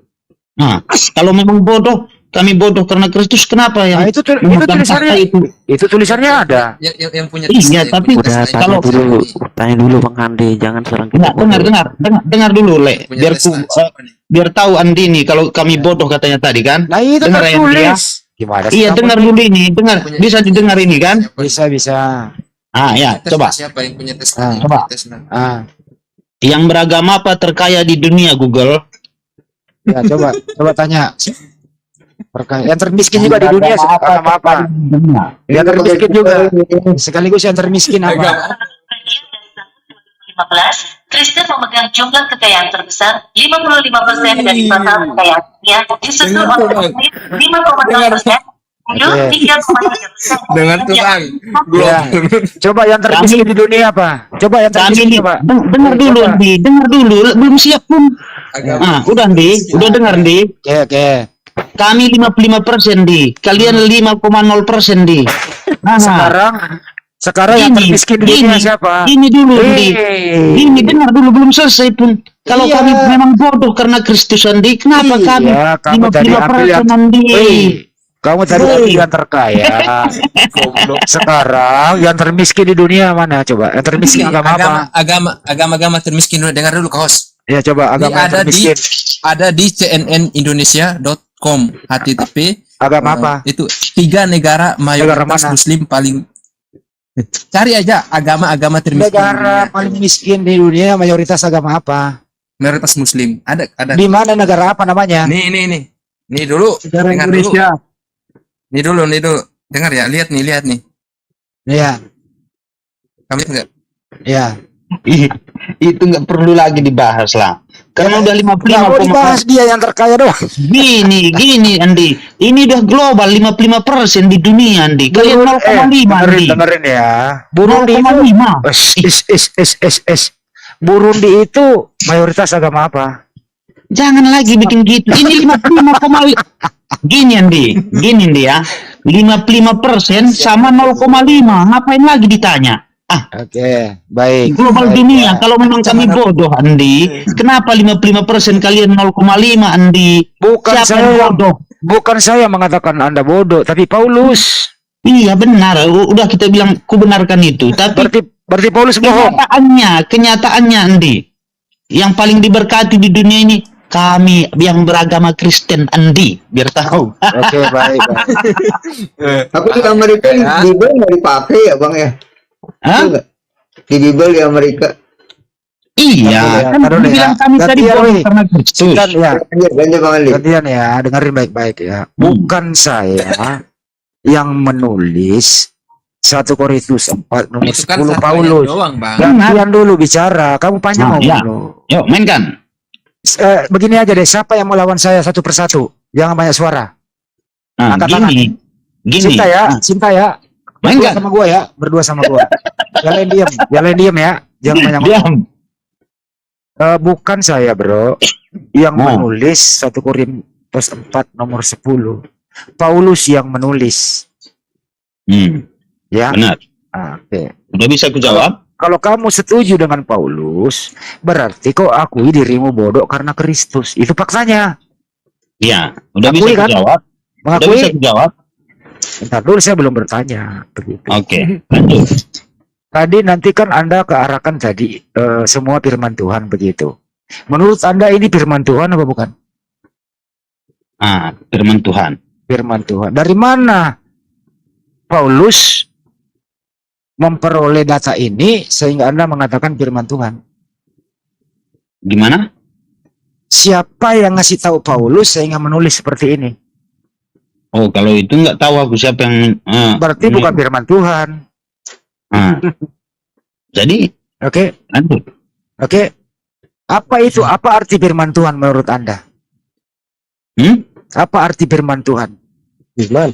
Speaker 5: Nah, kalau memang bodoh, kami bodoh karena Kristus, kenapa
Speaker 1: Nah,
Speaker 5: yang
Speaker 1: itu
Speaker 5: memegang
Speaker 1: tulisannya
Speaker 5: fakta itu?
Speaker 1: itu tulisannya ada.
Speaker 4: Yang punya
Speaker 5: Iya, tapi
Speaker 3: Udah
Speaker 5: kalau
Speaker 3: tanya dulu Bang Andi, jangan serang kita.
Speaker 5: dengar dulu, Le. Biar tahu Andi nih kalau kami bodoh katanya tadi kan.
Speaker 1: Nah, itu
Speaker 5: Dengar ya,
Speaker 1: tertulis. Gimana sih?
Speaker 5: Iya,
Speaker 1: kamu
Speaker 5: dengar
Speaker 1: ini?
Speaker 5: dulu ini, dengar. Bisa didengar ini kan?
Speaker 1: Bisa.
Speaker 5: Ah, ya, coba.
Speaker 4: Siapa yang punya tes?
Speaker 5: Coba.
Speaker 1: Ah,
Speaker 5: Yang beragama apa terkaya di dunia, Google?
Speaker 1: ya coba tanya. Yang termiskin juga di dunia agama apa? Yang termiskin juga. Sekaligus yang termiskin apa?
Speaker 8: 2015, Kristen memegang jumlah kekayaan terbesar 55% dari total kekayaannya, disusul oleh 5,6%, Hindu 3,3%.
Speaker 4: Dengan Tuhan.
Speaker 1: Ya. Coba yang termiskin di dunia apa? Coba yang
Speaker 5: Kami
Speaker 1: termiskin
Speaker 5: nih,
Speaker 1: apa?
Speaker 5: dengar dulu,
Speaker 1: Coba.
Speaker 5: Andi. Dengar dulu, belum siap pun. Ah, udah, Andi. Udah dengar, Andi.
Speaker 1: Oke.
Speaker 5: Kami 55%, Di. Kalian 5,0%, Di.
Speaker 1: Sekarang yang termiskin di dunia siapa?
Speaker 5: Gini dulu, Di. Ini dengar dulu, belum selesai pun. Kalau
Speaker 1: Iya.
Speaker 5: kami memang bodoh karena Kristus, Andi, kenapa kami
Speaker 1: Iya, kamu tadi ambil yang
Speaker 5: 55%, Andi?
Speaker 1: kamu tadi ambil yang terkaya. Goblok. Sekarang yang termiskin di dunia mana? Coba yang termiskin agama apa?
Speaker 4: Agama termiskin. Dengar dulu, host.
Speaker 1: Ya coba agama yang termiskin.
Speaker 4: Ada di cnnindonesia.com http
Speaker 1: Agama apa?
Speaker 4: itu 3 negara mayoritas
Speaker 1: mana?
Speaker 4: muslim paling. Cari aja agama termiskin
Speaker 1: Negara paling miskin di dunia mayoritas agama apa?
Speaker 4: mayoritas muslim. Ada
Speaker 1: Di mana negara apa namanya?
Speaker 4: nih dulu.
Speaker 2: Negara
Speaker 4: Dengar
Speaker 2: Indonesia.
Speaker 4: dulu. Nih dulu dengar ya, lihat nih.
Speaker 1: Iya,
Speaker 4: Kamu lihat nggak?
Speaker 1: iya.
Speaker 5: Itu nggak perlu lagi dibahas lah. Karena udah
Speaker 1: Nggak mau
Speaker 5: 55,4%.
Speaker 1: dibahas dia yang terkaya doang.
Speaker 5: Gini, Andi. Ini udah global 55% di dunia, Andi. Kalian 0,5, Andi.
Speaker 1: dengerin ya. Burundi itu
Speaker 5: 0,5.
Speaker 1: Burundi itu mayoritas agama apa?
Speaker 5: Jangan lagi bikin gitu. Ini 55,5. Gini, Andi. Ya. 55% sama 0,5. Ngapain lagi ditanya?
Speaker 1: Oke, baik.
Speaker 5: Global
Speaker 1: Baik,
Speaker 5: dunia.
Speaker 1: ya.
Speaker 5: Kalau memang kami bodoh, Andi. Kenapa 55% kalian 0,5, Andi?
Speaker 1: Bukan
Speaker 5: Siapa
Speaker 1: saya
Speaker 5: yang
Speaker 1: yang
Speaker 5: bodoh?
Speaker 1: bukan saya mengatakan Anda bodoh, tapi Paulus.
Speaker 5: Iya, benar. Udah kita bilang kubenarkan itu. Tapi
Speaker 1: Berarti Paulus bohong.
Speaker 5: kenyataannya, Andi. Yang paling diberkati di dunia ini kami yang beragama Kristen, Andi, biar tahu.
Speaker 1: Oke, baik.
Speaker 7: Tapi di Amerika Bible nggak dipakai ya bang ya?
Speaker 5: Hah?
Speaker 7: Iya nggak? Di Bible di Amerika.
Speaker 5: Iya, kan
Speaker 1: Taruh deh,
Speaker 5: dibilang
Speaker 1: ya.
Speaker 5: kami tadi
Speaker 1: Gantian,
Speaker 5: bodoh
Speaker 1: weh.
Speaker 5: karena Kristus.
Speaker 1: Kan ya,
Speaker 7: Lanjut bang Ali.
Speaker 1: gantian ya, dengerin baik-baik ya. Bukan saya yang menulis 1 Korintus 4 nomor
Speaker 4: Itu kan
Speaker 1: 10
Speaker 4: satu ayat
Speaker 1: Paulus.
Speaker 4: doang, Bang.
Speaker 1: Gantian dulu bicara, kamu panjang
Speaker 5: Nah,
Speaker 1: ngomong
Speaker 5: ya.
Speaker 1: dulu.
Speaker 5: Yuk, mainkan.
Speaker 1: Begini aja deh, siapa yang mau lawan saya satu persatu? Jangan banyak suara.
Speaker 5: Nah,
Speaker 1: Angkat tangan.
Speaker 5: gini.
Speaker 1: Cinta ya,
Speaker 5: Nah,
Speaker 1: cinta ya. Berdua
Speaker 5: mainkan.
Speaker 1: sama gua ya, berdua sama gua. Yang lain diem ya, jangan banyak ngomong.
Speaker 5: Diam.
Speaker 1: Bukan saya bro, yang
Speaker 5: Oh.
Speaker 1: menulis 1 Korintus 4 nomor 10. Paulus yang menulis, ya.
Speaker 5: Benar.
Speaker 1: Oke.
Speaker 5: Udah bisa aku jawab?
Speaker 1: Kalau kamu setuju dengan Paulus, berarti kau akui dirimu bodoh karena Kristus. Itu faktanya.
Speaker 5: Iya, udah
Speaker 1: Akui
Speaker 5: bisa
Speaker 1: kan?
Speaker 5: aku jawab. Udah
Speaker 1: Mengakui.
Speaker 5: bisa aku jawab.
Speaker 1: Bentar dulu, saya belum bertanya. Begitu.
Speaker 5: Oke, lanjut.
Speaker 1: Tadi nanti kan Anda kearahkan tadi semua firman Tuhan begitu. Menurut Anda ini firman Tuhan apa bukan?
Speaker 5: Firman Tuhan.
Speaker 1: Firman Tuhan. Dari mana Paulus memperoleh data ini sehingga Anda mengatakan firman Tuhan?
Speaker 5: Gimana?
Speaker 1: Siapa yang ngasih tahu Paulus sehingga menulis seperti ini?
Speaker 5: Oh, kalau itu nggak tahu aku siapa yang.
Speaker 1: Berarti
Speaker 5: ini.
Speaker 1: bukan firman Tuhan.
Speaker 5: Jadi,
Speaker 1: Oke,
Speaker 5: lanjut.
Speaker 1: oke. Apa itu? Apa arti firman Tuhan menurut Anda? Apa arti firman Tuhan?
Speaker 7: Gimana?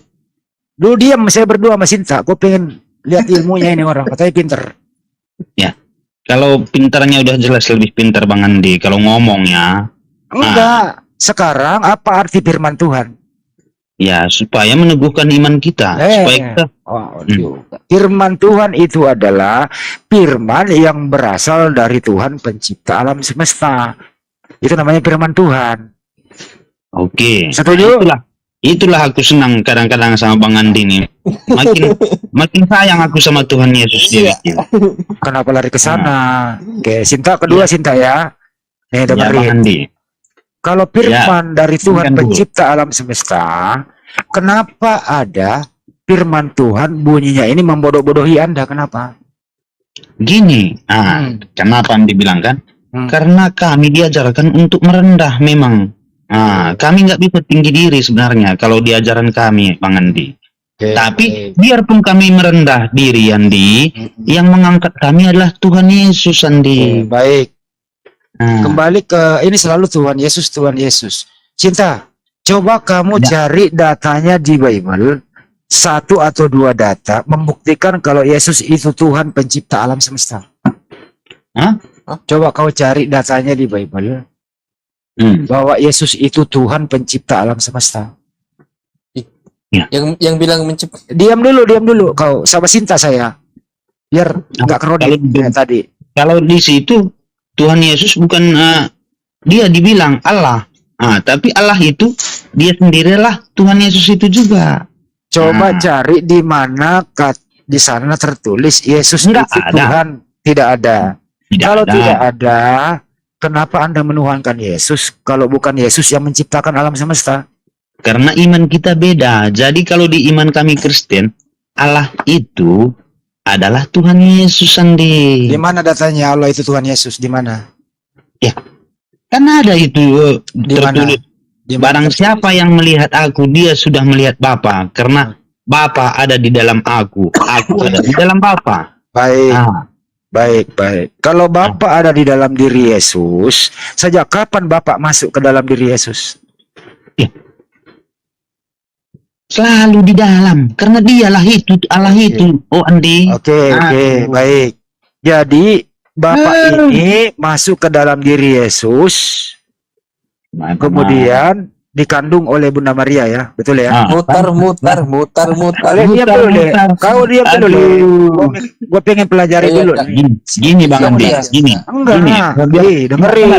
Speaker 1: Lu diam, saya berdua sama Sinta. Gue pengen lihat ilmunya ini orang. Katanya pinter.
Speaker 5: Kalau pintarnya udah jelas lebih pintar Bang Andi. Kalau ngomongnya,
Speaker 1: Enggak. Sekarang apa arti firman Tuhan?
Speaker 5: Ya, supaya meneguhkan iman kita, supaya kita
Speaker 1: Oh, juga. Firman Tuhan itu adalah firman yang berasal dari Tuhan pencipta alam semesta. Itu namanya firman Tuhan.
Speaker 5: oke.
Speaker 1: Setuju?
Speaker 5: Itulah aku senang kadang-kadang sama Bang Andi nih. Makin sayang aku sama Tuhan Yesus dia.
Speaker 1: Kenapa lari ke sana? Oke, Sinta kedua Sinta ya.
Speaker 5: Ya,
Speaker 1: Nih
Speaker 5: Bang
Speaker 1: dengerin.
Speaker 5: Andi.
Speaker 1: Kalau firman dari Tuhan
Speaker 5: Dengarkan dulu.
Speaker 1: pencipta alam semesta, kenapa ada firman Tuhan bunyinya ini membodoh-bodohi Anda? Kenapa?
Speaker 5: Gini, kenapa Andi bilang kan?
Speaker 1: Hmm.
Speaker 5: Karena kami diajarkan untuk merendah memang. Kami nggak bisa tinggi diri sebenarnya kalau di ajaran kami, Bang Andi. Tapi biarpun kami merendah diri, Andi, yang mengangkat kami adalah Tuhan Yesus, Andi.
Speaker 1: Baik.
Speaker 5: Nah,
Speaker 1: Kembali ke ini selalu Tuhan Yesus, Tuhan Yesus. Cinta, coba kamu cari datanya di Bible, 1 atau 2 data membuktikan kalau Yesus itu Tuhan pencipta alam semesta.
Speaker 5: Hah?
Speaker 1: Coba kau cari datanya di Bible bahwa Yesus itu Tuhan pencipta alam semesta.
Speaker 6: Yang bilang mencipta.
Speaker 1: Diam dulu kau sama Sinta saya. Biar nggak krodit kayak tadi.
Speaker 5: Kalau di situ Tuhan Yesus bukan dia dibilang Allah. Tapi Allah itu dia sendirilah Tuhan Yesus itu juga.
Speaker 1: Coba cari di mana di sana tertulis Yesus
Speaker 5: Nggak
Speaker 1: itu
Speaker 5: ada.
Speaker 1: Tuhan. Tidak ada. Kalau
Speaker 5: ada.
Speaker 1: tidak ada, kenapa Anda menuhankan Yesus kalau bukan Yesus yang menciptakan alam semesta?
Speaker 5: Karena iman kita beda. Jadi kalau di iman kami Kristen, Allah itu adalah Tuhan Yesus, Andi.
Speaker 1: Di mana datanya Allah itu Tuhan Yesus? Di mana?
Speaker 5: Kan ada itu
Speaker 1: Di mana?
Speaker 5: tertulis.
Speaker 1: Di mana
Speaker 5: Barang
Speaker 1: tertulis?
Speaker 5: siapa yang melihat aku, dia sudah melihat Bapa. Karena Bapa ada di dalam aku ada di dalam Bapa.
Speaker 1: Baik.
Speaker 5: Ah,
Speaker 1: Baik. Kalau Bapak ada di dalam diri Yesus, sejak kapan Bapak masuk ke dalam diri Yesus?
Speaker 5: selalu di dalam. Karena dialah itu, Allah itu. Oh, Andi.
Speaker 1: Oke, baik. Jadi Bapak ini masuk ke dalam diri Yesus, kemudian dikandung oleh Bunda Maria ya, betul ya?
Speaker 6: Mutar.
Speaker 1: Kalian diam dulu deh. Kau diam dulu deh. Gue pengen pelajari
Speaker 6: Iya,
Speaker 1: dulu.
Speaker 6: Kak.
Speaker 1: nih.
Speaker 5: Gini Bang Andi, gini.
Speaker 1: Enggak.
Speaker 5: Gini.
Speaker 1: Dengerin.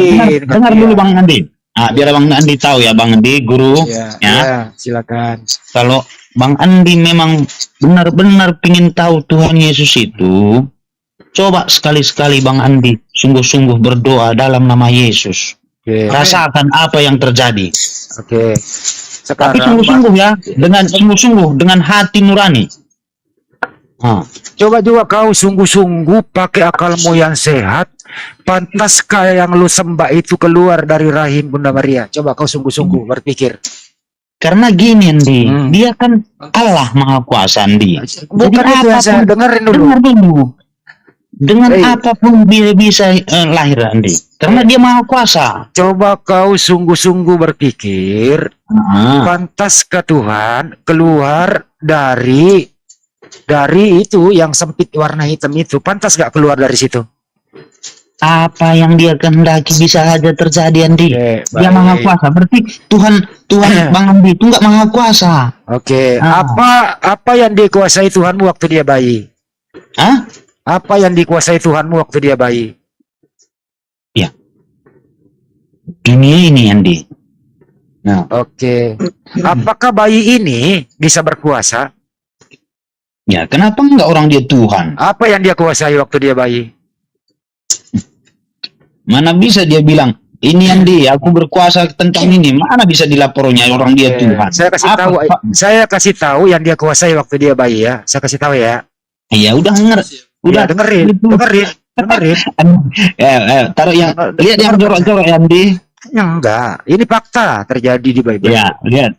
Speaker 5: Dengar dulu Bang Andi. Biar Bang Andi tahu ya, Bang Andi, guru.
Speaker 1: Ya, silakan.
Speaker 5: Kalau Bang Andi memang benar-benar ingin tahu Tuhan Yesus itu, coba sekali-sekali Bang Andi sungguh-sungguh berdoa dalam nama Yesus.
Speaker 1: Oke.
Speaker 5: Rasakan apa yang terjadi.
Speaker 1: Oke.
Speaker 5: Tapi
Speaker 1: Sekarang
Speaker 5: sungguh-sungguh ya, dengan sungguh-sungguh, dengan hati nurani.
Speaker 1: coba juga kau sungguh-sungguh pakai akalmu yang sehat. Pantaskah yang lu sembah itu keluar dari rahim Bunda Maria? Coba kau sungguh-sungguh berpikir.
Speaker 5: Karena gini Andi, dia kan Allah Maha Kuasa Andi.
Speaker 1: Bukan
Speaker 5: Jadi
Speaker 1: itu yang saya
Speaker 5: apapun-
Speaker 1: dengerin dulu.
Speaker 5: Dengar dulu. Dengan
Speaker 1: Hey.
Speaker 5: apapun dia bisa lahir Andi. Karena dia Maha Kuasa.
Speaker 1: Coba kau sungguh-sungguh berpikir, pantaskah Tuhan keluar dari itu yang sempit warna hitam itu? Pantas gak keluar dari situ?
Speaker 5: Apa yang dia kehendaki bisa saja terjadi Andi. Dia Maha Kuasa. Berarti Tuhan Bang Andi itu nggak Maha Kuasa.
Speaker 1: Oke. Apa yang dikuasai Tuhanmu waktu dia bayi?
Speaker 5: Hah?
Speaker 1: Apa yang dikuasai Tuhanmu waktu dia bayi?
Speaker 5: Dunia ini Andi.
Speaker 1: Oke. Apakah bayi ini bisa berkuasa?
Speaker 5: Ya, kenapa enggak orang dia Tuhan?
Speaker 1: Apa yang dia kuasai waktu dia bayi?
Speaker 5: Mana bisa dia bilang, ini Andi, aku berkuasa tentang ini. Mana bisa dilapornya orang dia Tuhan?
Speaker 1: Saya kasih
Speaker 5: Apa,
Speaker 1: tahu.
Speaker 5: Pak?
Speaker 1: Saya kasih tahu yang dia kuasai waktu dia bayi ya. Saya kasih tahu ya.
Speaker 5: Ya udah
Speaker 1: Udah dengerin.
Speaker 5: Taruh yang lihat yang jorok-jorok ya Andi.
Speaker 1: Ya, enggak. Ini fakta terjadi di Bible.
Speaker 5: Ya, lihat.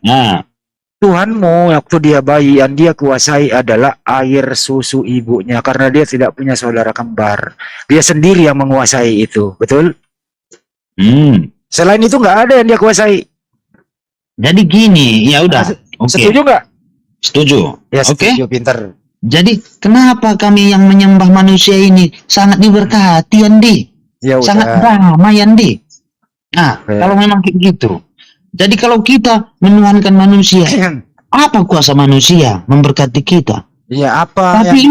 Speaker 1: Tuhanmu waktu dia bayi yang dia kuasai adalah air susu ibunya karena dia tidak punya saudara kembar. Dia sendiri yang menguasai itu, betul? Selain itu nggak ada yang dia kuasai.
Speaker 5: Jadi gini, ya udah. Oke.
Speaker 1: Setuju nggak?
Speaker 5: Setuju.
Speaker 1: Ya
Speaker 5: Oke.
Speaker 1: setuju, pinter.
Speaker 5: Jadi kenapa kami yang menyembah manusia ini sangat diberkati Andi?
Speaker 1: Ya
Speaker 5: Sangat
Speaker 1: udah.
Speaker 5: damai Andi. Nah,
Speaker 1: Oke.
Speaker 5: kalau memang kayak gitu. Jadi kalau kita menuhankan manusia, Apa kuasa manusia memberkati kita?
Speaker 1: Ya apa
Speaker 5: Tapi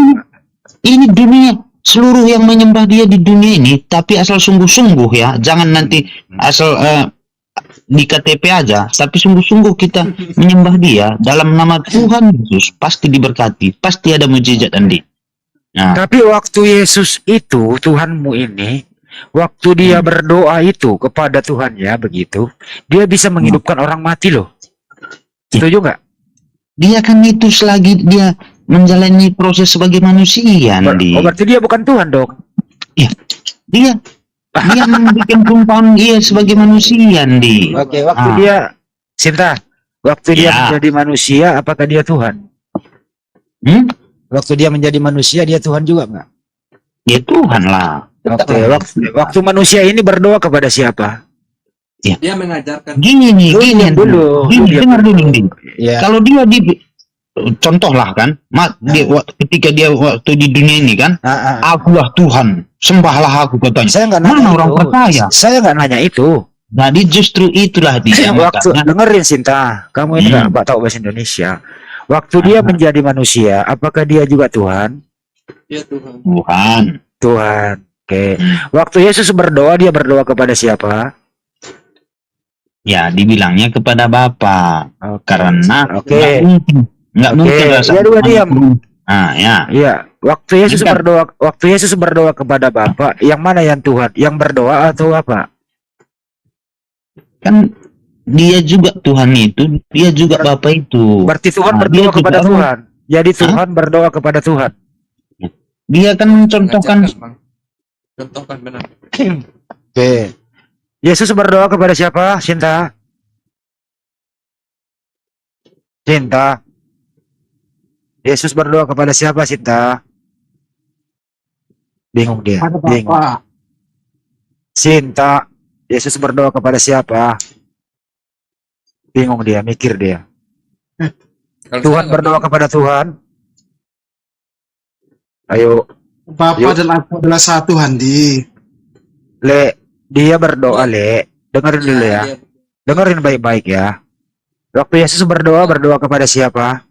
Speaker 5: ini dunia, seluruh yang menyembah dia di dunia ini, tapi asal sungguh-sungguh ya, jangan nanti asal di KTP aja, tapi sungguh-sungguh kita menyembah dia dalam nama Tuhan Yesus, pasti diberkati, pasti ada mujizat Andi. Nah,
Speaker 1: Tapi waktu Yesus itu, Tuhanmu ini, waktu dia berdoa itu kepada Tuhannya begitu, dia bisa menghidupkan orang mati loh. Setuju nggak?
Speaker 5: dia kan itu selagi dia menjalani proses sebagai manusia, Andi.
Speaker 1: Berarti dia bukan Tuhan dong.
Speaker 5: Dia membuat perumpamaan dia sebagai manusia, Andi.
Speaker 1: Oke, waktu
Speaker 5: Ah.
Speaker 1: dia Sinta, waktu dia
Speaker 5: Ya.
Speaker 1: menjadi manusia, apakah dia Tuhan?
Speaker 5: Hmm?
Speaker 1: Waktu dia menjadi manusia, dia Tuhan juga nggak?
Speaker 5: Ya Tuhan lah.
Speaker 1: Oke, waktu manusia ini berdoa kepada siapa?
Speaker 4: Dia mengajarkan.
Speaker 5: Gini nih,
Speaker 1: Lu
Speaker 5: gini
Speaker 1: diam dulu.
Speaker 5: Gini,
Speaker 1: Lu diam
Speaker 5: dengar dulu, Andi.
Speaker 1: Ya.
Speaker 5: Kalau dia contoh lah kan, ketika dia waktu di dunia ini kan, akulah Tuhan, sembahlah aku katanya.
Speaker 1: Saya nggak nanya
Speaker 5: Mana
Speaker 1: itu.
Speaker 5: orang percaya?
Speaker 1: Saya nggak nanya itu.
Speaker 5: Jadi justru itulah dia
Speaker 1: Waktu
Speaker 5: makanya.
Speaker 1: dengerin Sinta, kamu ini nggak tahu bahasa Indonesia. Waktu dia menjadi manusia, apakah dia juga Tuhan?
Speaker 4: Ya Tuhan.
Speaker 5: Tuhan.
Speaker 1: Tuhan. Oke. Waktu Yesus berdoa, dia berdoa kepada siapa?
Speaker 5: Ya, dibilangnya kepada Bapa.
Speaker 1: Oke.
Speaker 5: Karena
Speaker 1: Oke.
Speaker 5: nggak
Speaker 1: Oke,
Speaker 5: mungkin rasa.
Speaker 1: ya dua diam.
Speaker 5: Ah, ya.
Speaker 1: Iya, waktu Yesus
Speaker 5: Bentar.
Speaker 1: berdoa kepada Bapa, yang mana yang Tuhan? Yang berdoa atau apa?
Speaker 5: Kan dia juga Tuhan itu, dia juga Bapa itu.
Speaker 1: Berarti Tuhan
Speaker 5: Nah,
Speaker 1: berdoa
Speaker 5: dia
Speaker 1: kepada
Speaker 5: juga
Speaker 1: Tuhan. Jadi Tuhan berdoa kepada Tuhan.
Speaker 5: Dia kan mencontohkan
Speaker 4: Mengajarkan, Bang. Contohkan benar.
Speaker 1: Oke. Yesus berdoa kepada siapa? Sinta. Sinta. Yesus berdoa kepada siapa, Sinta? Bingung dia.
Speaker 2: Pada
Speaker 1: Bingung.
Speaker 2: Bapa.
Speaker 1: Sinta. Yesus berdoa kepada siapa? Bingung dia, mikir dia.
Speaker 4: Kalau
Speaker 1: Tuhan
Speaker 4: saya
Speaker 1: berdoa
Speaker 4: nggak
Speaker 1: kepada Tuhan. Ayo,
Speaker 2: Bapa
Speaker 1: Yuk.
Speaker 2: dan aku adalah satu, Handi.
Speaker 1: Le, dia berdoa, Le. Dengerin
Speaker 4: bisa,
Speaker 1: dulu ya. Dengerin baik-baik ya. Waktu Yesus berdoa kepada siapa?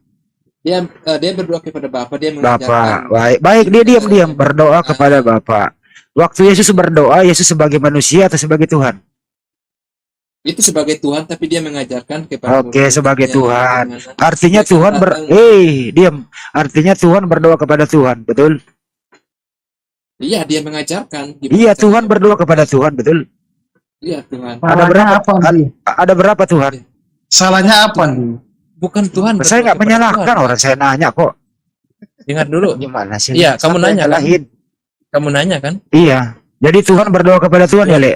Speaker 4: dia berdoa kepada Bapa, dia
Speaker 1: Bapa.
Speaker 4: mengajarkan.
Speaker 1: Baik, dia diam-diam berdoa kepada Bapa. Waktu Yesus berdoa, Yesus sebagai manusia atau sebagai Tuhan?
Speaker 4: Itu sebagai Tuhan, tapi dia mengajarkan kepada
Speaker 1: Oke,
Speaker 4: murid-muridnya
Speaker 1: sebagai Tuhan.
Speaker 4: bagaimana
Speaker 1: Artinya
Speaker 4: dia
Speaker 1: Tuhan
Speaker 4: datang.
Speaker 1: diam. Artinya Tuhan berdoa kepada Tuhan, betul?
Speaker 4: Iya, dia mengajarkan.
Speaker 1: Iya, Tuhan berdoa kepada Tuhan, betul?
Speaker 4: Iya, Tuhan.
Speaker 1: Ada berapa?
Speaker 2: apa, Handi?
Speaker 1: Ada berapa Tuhan?
Speaker 2: Salahnya apa, Handi?
Speaker 4: Bukan Tuhan.
Speaker 1: Saya nggak
Speaker 4: berdoa kepada
Speaker 1: menyalahkan
Speaker 4: Tuhan.
Speaker 1: orang, saya nanya kok.
Speaker 4: Dengar dulu.
Speaker 1: Gimana sih?
Speaker 4: Iya, kamu
Speaker 1: Siapa yang
Speaker 4: nanya kan?
Speaker 1: nyalahin?
Speaker 4: Kamu nanya kan?
Speaker 1: Iya. Jadi Tuhan berdoa kepada Tuhan ya, Le?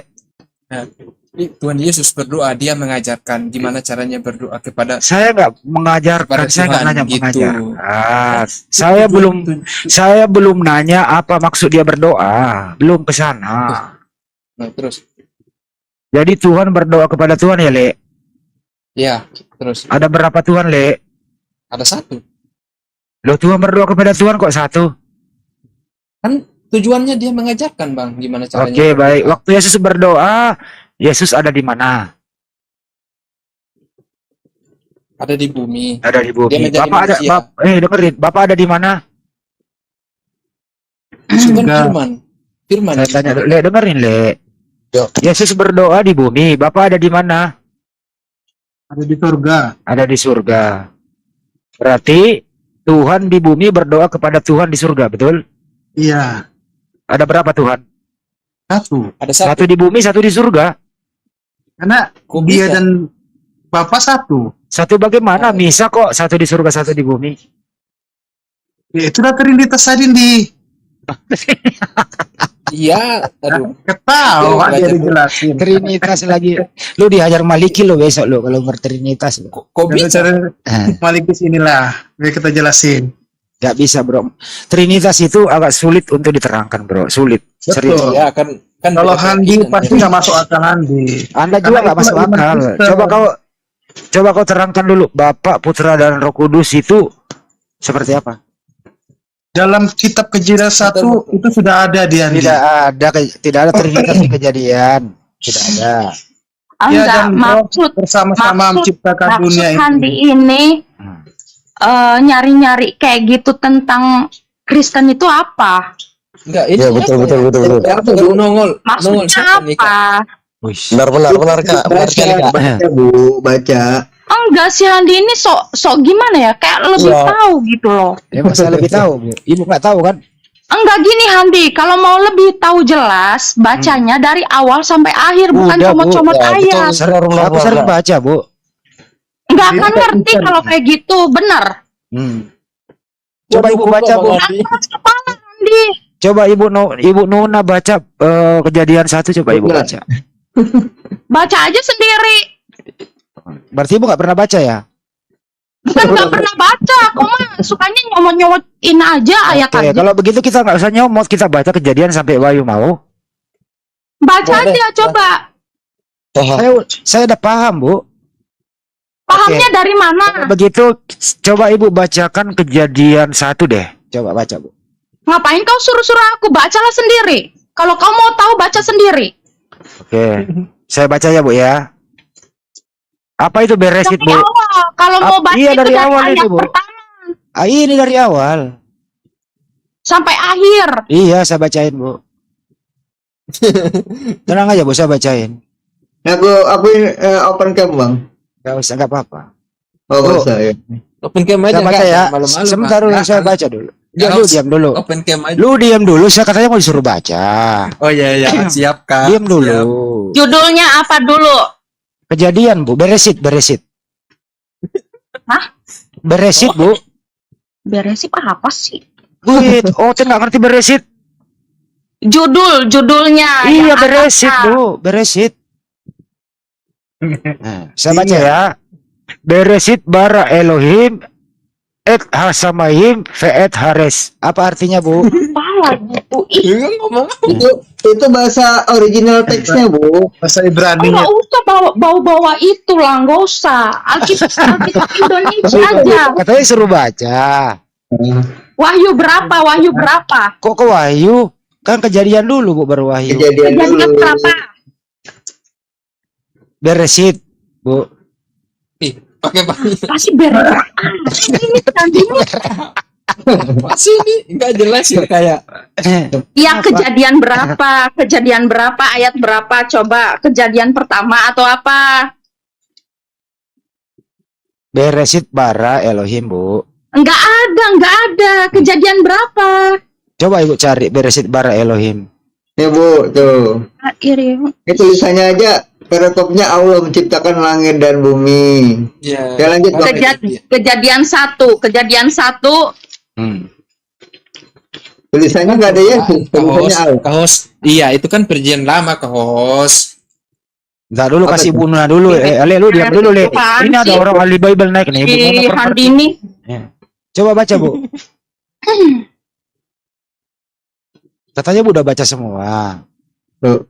Speaker 4: Tuhan Yesus berdoa, dia mengajarkan gimana caranya berdoa kepada
Speaker 1: Saya nggak mengajarkan,
Speaker 4: Kepada
Speaker 1: saya nggak
Speaker 4: Tuhan,
Speaker 1: nanya
Speaker 4: gitu.
Speaker 1: mengajar. Saya belum nanya apa maksud dia berdoa, belum ke sana.
Speaker 4: Nah, terus.
Speaker 1: Jadi Tuhan berdoa kepada Tuhan ya, Le?
Speaker 4: Ya, terus.
Speaker 1: Ada berapa Tuhan, Le?
Speaker 4: Ada satu.
Speaker 1: Loh, Tuhan berdoa kepada Tuhan kok satu?
Speaker 4: Kan tujuannya dia mengajarkan, Bang, gimana caranya.
Speaker 1: Oke, baik.
Speaker 4: berdoa.
Speaker 1: Waktu Yesus berdoa, Yesus ada di mana?
Speaker 4: Ada di bumi.
Speaker 1: Ada di
Speaker 4: Dia
Speaker 1: bumi.
Speaker 4: menjadi
Speaker 1: Bapak ada,
Speaker 4: manusia.
Speaker 1: dengerin. Bapak ada di mana?
Speaker 4: Itu kan
Speaker 2: Enggak.
Speaker 4: firman. Firman.
Speaker 1: Saya tanya, Le, dengerin, Le. Yesus berdoa di bumi. Bapak ada di mana?
Speaker 2: Ada di surga.
Speaker 1: Ada di surga. Berarti Tuhan di bumi berdoa kepada Tuhan di surga, betul?
Speaker 2: Iya.
Speaker 1: Ada berapa Tuhan?
Speaker 2: Satu.
Speaker 4: Ada satu.
Speaker 1: Satu di bumi, satu di surga.
Speaker 2: Karena
Speaker 4: Kok
Speaker 2: dia
Speaker 4: bisa?
Speaker 2: dan Bapa satu.
Speaker 1: Satu bagaimana? Bisa kok satu di surga, satu di bumi.
Speaker 2: Ya itulah Trinitas tadi, Di.
Speaker 4: Iya, aduh.
Speaker 2: Ketawa
Speaker 4: Belajar
Speaker 2: dia
Speaker 4: dulu.
Speaker 2: dijelasin.
Speaker 1: Trinitas lagi. Lu dihajar Maliki lo besok lo kalau bertrinitas lo.
Speaker 4: Kok bisa?
Speaker 2: Cara Malikis inilah. Biar kita jelasin.
Speaker 1: Gak bisa, Bro. Trinitas itu agak sulit untuk diterangkan, Bro. Sulit. Serius.
Speaker 2: Betul.
Speaker 4: Ya, kan
Speaker 2: Kalau
Speaker 4: beda
Speaker 2: Handi
Speaker 4: keyakinan,
Speaker 2: pasti
Speaker 4: ya.
Speaker 2: nggak masuk akal Handi.
Speaker 1: Anda juga
Speaker 2: Karena
Speaker 1: nggak masuk
Speaker 2: itulah iman
Speaker 1: akal.
Speaker 2: Kristen.
Speaker 1: Coba kau terangkan dulu. Bapak, Putra, dan Roh Kudus itu seperti apa?
Speaker 2: Dalam kitab Kejadian 1 itu sudah ada di Handi.
Speaker 1: Tidak ada Trinitas di Kejadian. Tidak ada.
Speaker 2: Ya,
Speaker 9: Enggak,
Speaker 2: dan Roh
Speaker 9: maksud
Speaker 2: bersama-sama
Speaker 9: maksud-
Speaker 2: menciptakan dunia
Speaker 9: maksud
Speaker 2: itu.
Speaker 9: Handi ini nyari-nyari kayak gitu tentang Kristen itu apa?
Speaker 4: Enggak, ini
Speaker 10: Ya betul.
Speaker 4: Yang baru nongol
Speaker 9: Maksudnya
Speaker 4: siapa nih, Kak?
Speaker 9: apa?
Speaker 1: Wih.
Speaker 10: Benar Kak. Benar sekali Kak.
Speaker 7: Baca Bu, baca.
Speaker 9: Enggak, si Handi ini sok gimana ya? Kayak lebih
Speaker 10: Iya.
Speaker 9: tahu gitu loh.
Speaker 1: Ya masa lebih tahu, Bu. Ibu nggak tahu kan?
Speaker 9: Enggak gini Handi, kalau mau lebih tahu jelas, bacanya dari awal sampai akhir, bukan
Speaker 1: Udah, Bu.
Speaker 9: comot-comot
Speaker 10: Ya, betul.
Speaker 9: ayat.
Speaker 1: Aku sering baca, Bu.
Speaker 9: Enggak akan ngerti kalau kayak gitu, bener.
Speaker 1: Coba Ibu baca, Bu.
Speaker 9: Keras kepala Handi.
Speaker 1: Coba Ibu Nuna baca Kejadian 1, coba Ibu baca.
Speaker 9: Baca aja sendiri.
Speaker 1: Berarti Ibu nggak pernah baca ya?
Speaker 9: Bukan nggak pernah baca, kok mah sukanya nyomot-nyomotin aja ayat
Speaker 1: Oke,
Speaker 9: aja.
Speaker 1: kalau begitu kita nggak usah nyomot, kita baca Kejadian sampai Wahyu mau.
Speaker 9: Baca aja coba.
Speaker 1: Saya udah paham, Bu.
Speaker 9: Pahamnya dari
Speaker 1: Kalau
Speaker 9: mana?
Speaker 1: begitu coba Ibu bacakan Kejadian 1 deh. Coba baca, Bu.
Speaker 9: Ngapain kau suruh-suruh aku? Bacalah sendiri. Kalau kau mau tahu, baca sendiri.
Speaker 1: Oke. Saya baca ya, Bu ya. Apa itu Beresit,
Speaker 9: Dari
Speaker 1: Bu?
Speaker 9: awal. Kalau mau baca
Speaker 1: Iya,
Speaker 9: itu
Speaker 1: dari
Speaker 9: dari
Speaker 1: awal
Speaker 9: ayat
Speaker 1: itu, Bu.
Speaker 9: pertama
Speaker 1: Ah, ini dari awal.
Speaker 9: sampai akhir.
Speaker 1: Iya, saya bacain, Bu. Tenang aja, Bu, saya bacain.
Speaker 7: Aku open cam Bang.
Speaker 1: Gak usah, gak apa-apa.
Speaker 7: Oh,
Speaker 1: Bu.
Speaker 7: bisa ya.
Speaker 4: Open cam aja,
Speaker 1: Saya baca
Speaker 4: Kak.
Speaker 1: ya.
Speaker 4: Malu-malu,
Speaker 1: Sebentar
Speaker 4: Kak.
Speaker 1: dulu,
Speaker 4: Nggak,
Speaker 1: saya
Speaker 4: kan?
Speaker 1: baca dulu.
Speaker 4: Nggak
Speaker 1: Ya, lu
Speaker 4: usah.
Speaker 1: diam dulu.
Speaker 4: Open cam aja.
Speaker 1: Lu diam dulu, saya katanya mau disuruh baca.
Speaker 4: Oh iya, siap, Kak.
Speaker 1: Diam dulu.
Speaker 4: Siap.
Speaker 9: Judulnya apa dulu?
Speaker 1: Kejadian, Bu. Beresit.
Speaker 9: Hah?
Speaker 1: Beresit, Bu.
Speaker 9: Beresit apa sih?
Speaker 1: Wait, nggak ngerti Beresit.
Speaker 9: Judulnya.
Speaker 1: Iya,
Speaker 9: yang
Speaker 1: Beresit,
Speaker 9: atasnya.
Speaker 1: Bu. Beresit. Nah, saya baca ya. Beresit bara Elohim et hasamayim ve'et hares. Apa artinya, Bu?
Speaker 9: Apa Bu? Ih,
Speaker 4: Iya, ngomong.
Speaker 7: Itu bahasa original teksnya Bu.
Speaker 2: Bahasa
Speaker 9: kau
Speaker 2: Ibrani-nya.
Speaker 9: nggak usah bawa itu lah, nggak usah. Alkitab Indonesia aja.
Speaker 1: Katanya suruh baca.
Speaker 9: Wahyu berapa?
Speaker 1: Kok ke Wahyu? Kan Kejadian dulu, Bu, baru Wahyu.
Speaker 7: Kejadian
Speaker 9: Kejadian
Speaker 7: dulu.
Speaker 9: berapa?
Speaker 1: Beresit, Bu.
Speaker 4: Ih, pakai
Speaker 9: Kasih beres. Ini tadi
Speaker 4: masih ini enggak jelas ya kayak.
Speaker 9: ya kejadian berapa? Ayat berapa? Coba kejadian pertama atau apa?
Speaker 1: Beresit bara Elohim, Bu.
Speaker 9: Enggak ada. Kejadian berapa?
Speaker 1: Coba Ibu cari Beresit bara Elohim.
Speaker 7: Ya Bu, tuh.
Speaker 9: Akhirnya.
Speaker 7: Ini tulisannya aja. Pertopnya Allah menciptakan langit dan bumi.
Speaker 4: Ya.
Speaker 7: Ya, lanjut, Bang.
Speaker 9: Kejadian 1.
Speaker 7: Tulisannya nggak ada ya. Tulisannya Allah.
Speaker 4: Kahos. Iya, itu kan perjanjian lama, Kahos.
Speaker 1: Ntar dulu
Speaker 7: Apa
Speaker 1: kasih
Speaker 7: itu?
Speaker 1: Ibu Nuna dulu. Ale, lu diam dulu, Le.
Speaker 9: Apaan
Speaker 1: Ini ada
Speaker 9: sih?
Speaker 1: orang ahli Bible naik nih. Ibu Nuna
Speaker 9: Di
Speaker 1: pernah-
Speaker 9: Handi ini.
Speaker 1: Coba baca, Bu. Katanya Bu udah baca semua.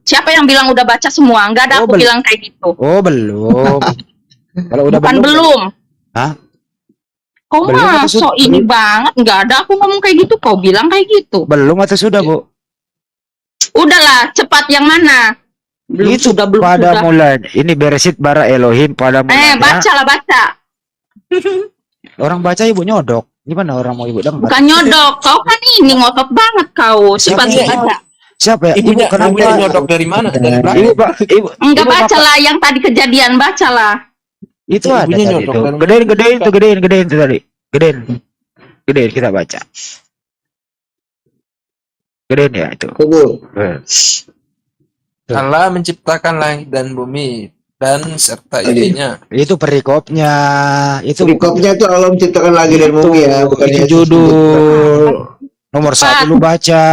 Speaker 9: Siapa yang bilang udah baca semua? Enggak ada
Speaker 1: Oh,
Speaker 9: aku
Speaker 1: belum.
Speaker 9: bilang kayak gitu.
Speaker 1: Oh, belum. Kalau udah
Speaker 9: Bukan belum.
Speaker 1: Hah?
Speaker 9: Kau
Speaker 1: Belum
Speaker 9: mah
Speaker 1: atau sudah?
Speaker 9: so ini banget. Enggak ada aku ngomong kayak gitu. Kau bilang kayak gitu.
Speaker 1: Belum atau sudah, Bu?
Speaker 9: Udahlah, cepat yang mana? Belum
Speaker 1: Itu
Speaker 9: sudah.
Speaker 1: pada mulai. Ini Beresit bara Elohim pada mulanya.
Speaker 9: Baca.
Speaker 1: Orang baca Ibu nyodok. Gimana orang mau Ibu dengar?
Speaker 9: Bukan nyodok. Kau kan ini ngotot banget kau. Cepat
Speaker 1: Siapa?
Speaker 9: baca.
Speaker 1: Siapa ya?
Speaker 4: Ibunya
Speaker 1: kenapa?
Speaker 4: nyodok dari mana? Dari belakang.
Speaker 1: Ibu, Pak. Ibu.
Speaker 9: Enggak
Speaker 1: Ibu,
Speaker 9: bacalah yang tadi kejadian, bacalah.
Speaker 1: Itu
Speaker 4: Ya,
Speaker 1: ada
Speaker 4: ibunya
Speaker 1: tadi
Speaker 4: nyodok
Speaker 1: tuh.
Speaker 4: dari
Speaker 1: Gedein itu tadi. Gedein kita baca. Gedein ya itu.
Speaker 7: Tunggu.
Speaker 4: Allah menciptakan langit dan bumi dan serta isinya.
Speaker 1: Itu perikopnya. Itu
Speaker 7: Perikopnya tuh Allah menciptakan langit dan bumi ya, bukan
Speaker 1: itu
Speaker 7: Yesus.
Speaker 1: judul. Nomor 1 lu baca.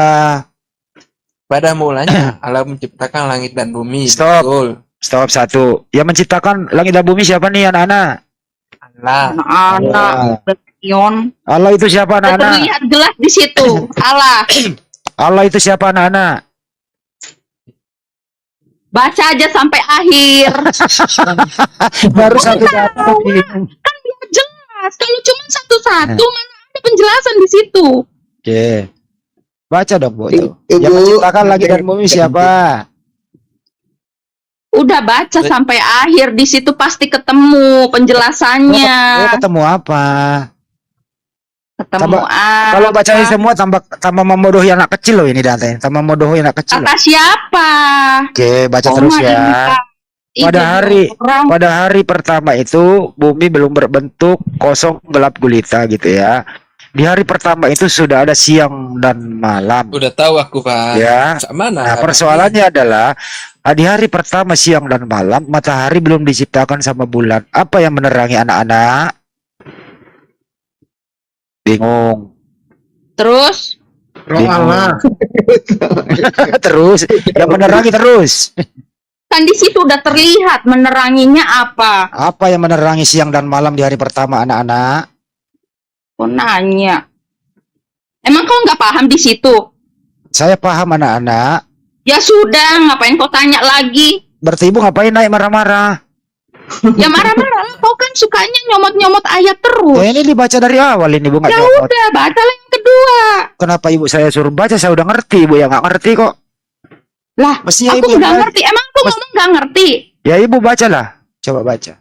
Speaker 4: Pada mulanya Allah menciptakan langit dan bumi.
Speaker 1: Stop.
Speaker 4: Betul.
Speaker 1: Stop 1. Yang menciptakan langit dan bumi siapa nih anak-anak?
Speaker 4: Allah.
Speaker 9: Anak Ion.
Speaker 1: Allah itu siapa anak-anak?
Speaker 9: Terlihat jelas di situ. Allah.
Speaker 1: Allah itu siapa anak-anak?
Speaker 9: Baca aja sampai akhir.
Speaker 1: Baru satu kata.
Speaker 9: Kan biar jelas. Kalau cuma satu-satu mana ada penjelasan di situ.
Speaker 1: Oke. Baca dong, Bu. Itu.
Speaker 7: Ibu.
Speaker 1: Yang menciptakan langit dan bumi siapa?
Speaker 9: Udah baca sampai akhir di situ pasti ketemu penjelasannya.
Speaker 1: Oh, ketemu apa?
Speaker 9: Ketemu
Speaker 1: Tambah- Kalau bacanya
Speaker 9: apa?
Speaker 1: semua tambah memodohi anak kecil loh ini data. Tambah memodohi anak kecil.
Speaker 9: Kata siapa?
Speaker 1: Oke, baca
Speaker 9: Oh,
Speaker 1: terus
Speaker 9: my
Speaker 1: ya.
Speaker 9: God. Ih,
Speaker 1: Pada
Speaker 9: jadi
Speaker 1: hari
Speaker 9: orang.
Speaker 1: pada hari pertama itu bumi belum berbentuk, kosong, gelap gulita gitu ya. Di hari pertama itu sudah ada siang dan malam.
Speaker 4: Udah tahu aku, Pak.
Speaker 1: Ya.
Speaker 4: Cak mana?
Speaker 1: Nah, persoalannya adalah di hari pertama siang dan malam matahari belum diciptakan sama bulan. Apa yang menerangi anak-anak? Bingung.
Speaker 9: Terus
Speaker 2: Roh Allah.
Speaker 1: Terus yang menerangi terus.
Speaker 9: kan di situ udah terlihat meneranginya apa?
Speaker 1: Apa yang menerangi siang dan malam di hari pertama anak-anak?
Speaker 9: Kok nanya? Emang kau nggak paham di situ?
Speaker 1: Saya paham anak-anak.
Speaker 9: Ya sudah, ngapain kau tanya lagi?
Speaker 1: Berarti ibu ngapain naik marah-marah?
Speaker 9: Ya marah-marah lah, kau kan sukanya nyomot-nyomot ayat terus.
Speaker 1: Ya ini dibaca dari awal ini bu nggak
Speaker 9: Ya
Speaker 1: nyomot.
Speaker 9: udah, bacalah yang kedua.
Speaker 1: Kenapa ibu saya suruh baca? Saya udah ngerti, ibu yang nggak ngerti kok.
Speaker 9: Lah,
Speaker 1: Mestinya
Speaker 9: aku
Speaker 1: ibu
Speaker 9: nggak
Speaker 1: yang
Speaker 9: ngerti. Emang aku ngomong nggak ngerti?
Speaker 1: Ya ibu bacalah. Coba baca.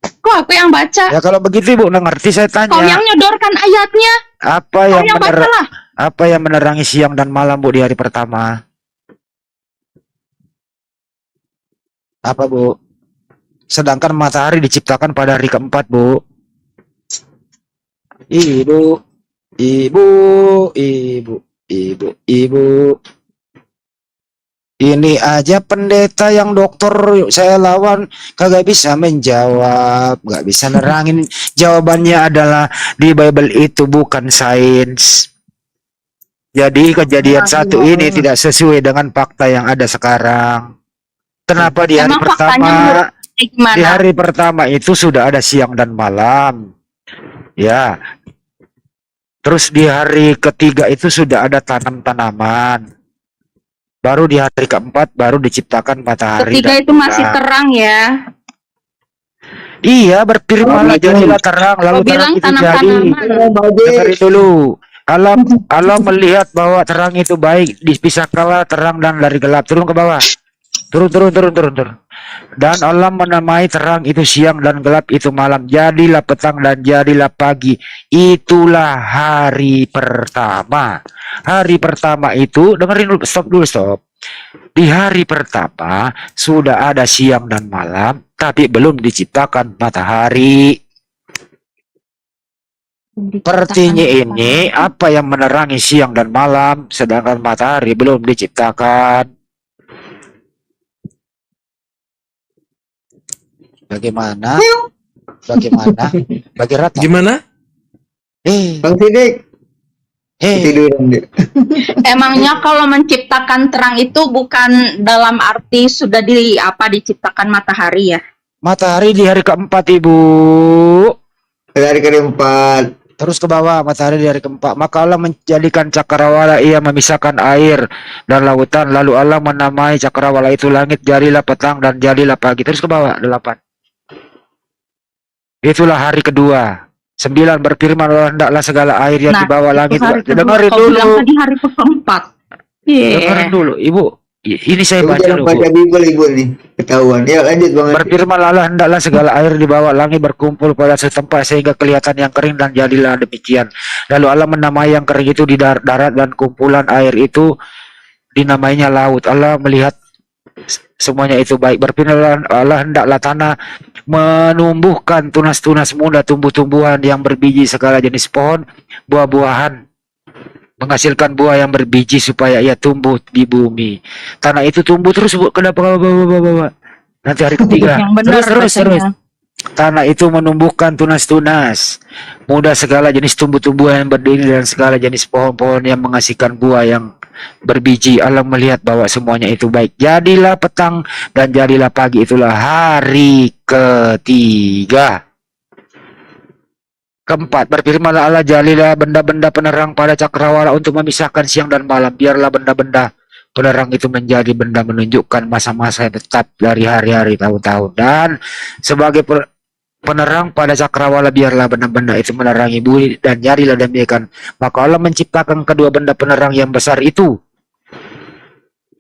Speaker 9: Kok aku yang baca?
Speaker 1: Ya kalau begitu ibu nggak ngerti saya
Speaker 9: Kau
Speaker 1: tanya.
Speaker 9: yang nyodorkan ayatnya.
Speaker 1: Apa
Speaker 9: Kau
Speaker 1: yang
Speaker 9: yang bacalah.
Speaker 1: apa yang menerangi siang dan malam bu di hari pertama? Apa bu? Sedangkan matahari diciptakan pada hari keempat bu. Ibu, ibu, ibu, ibu, ibu. Ini aja pendeta yang dokter yuk saya lawan kagak bisa menjawab, nggak bisa nerangin. Jawabannya adalah di Bible itu bukan sains. Jadi kejadian satu ini tidak sesuai dengan fakta yang ada sekarang. Kenapa di hari
Speaker 9: Emang faktanya
Speaker 1: pertama?
Speaker 9: menurut gimana?
Speaker 1: Di hari pertama itu sudah ada siang dan malam. Ya. Terus di hari ketiga itu sudah ada tanam-tanaman. Baru di hari keempat baru diciptakan matahari.
Speaker 9: Ketiga
Speaker 1: dan
Speaker 9: itu masih
Speaker 1: bulan.
Speaker 9: terang ya.
Speaker 1: Iya, berfirmanlah jadilah terang, lalu
Speaker 9: Kau bilang
Speaker 1: terang itu jadi.
Speaker 9: tanam-tanaman.
Speaker 1: Dengarin dulu. Allah melihat bahwa terang itu baik, dipisahkanlah terang dan dari gelap. Turun ke bawah. Turun. Dan Allah menamai terang itu siang dan gelap itu malam. Jadilah petang dan jadilah pagi. Itulah hari pertama. Hari pertama itu, dengerin dulu, stop. Di hari pertama sudah ada siang dan malam, tapi belum diciptakan matahari. Sepertinya ini apa yang menerangi siang dan malam, sedangkan matahari belum diciptakan. Bagaimana? Bagi rata.
Speaker 4: Gimana?
Speaker 7: Bang Sidik, tiduran dia.
Speaker 9: Emangnya kalau menciptakan terang itu bukan dalam arti sudah diciptakan matahari ya?
Speaker 1: Matahari di hari keempat, Ibu.
Speaker 7: Hari keempat.
Speaker 1: Terus ke bawah, matahari di hari keempat. Maka Allah menjadikan cakrawala, ia memisahkan air dan lautan. Lalu Allah menamai cakrawala itu langit, jadilah petang dan jadilah pagi. Terus ke bawah, 8. Itulah hari kedua. 9 berfirman Allah, hendaklah segala air yang di bawah langit. Dengerin
Speaker 9: Kau bilang
Speaker 1: dulu.
Speaker 9: tadi hari keempat. Iya.
Speaker 1: Dengerin dulu, Ibu. Ini saya baca
Speaker 7: Jangan
Speaker 1: dulu.
Speaker 7: baca Bible ibu nih, ketahuan. Ya lanjut Bang.
Speaker 1: Berfirman Allah, hendaklah segala air di bawah langit berkumpul pada setempat sehingga kelihatan yang kering, dan jadilah demikian. Lalu Allah menamai yang kering itu di darat dan kumpulan air itu dinamainya laut. Allah melihat semuanya itu baik. Berfirman Allah, hendaklah tanah menumbuhkan tunas-tunas muda, tumbuh-tumbuhan yang berbiji, segala jenis pohon, buah-buahan, menghasilkan buah yang berbiji supaya ia tumbuh di bumi. Tanah itu tumbuh terus Bu, kenapa bawa. Nanti hari ketiga.
Speaker 9: Yang benar
Speaker 1: Terus.
Speaker 9: bacanya.
Speaker 1: Tanah itu menumbuhkan tunas-tunas muda, segala jenis tumbuh-tumbuhan yang berdiri, dan segala jenis pohon-pohon yang menghasilkan buah yang berbiji. Allah melihat bahwa semuanya itu baik. Jadilah petang dan jadilah pagi. Itulah hari ketiga. Keempat, berfirmanlah Allah, jadilah benda-benda penerang pada cakrawala untuk memisahkan siang dan malam. Biarlah benda-benda penerang itu menjadi benda menunjukkan masa-masa yang tetap dari hari-hari, tahun-tahun. Dan sebagai penerang pada cakrawala, biarlah benda-benda itu menerangi bumi, dan jadilah demikian. Maka Allah menciptakan kedua benda penerang yang besar itu.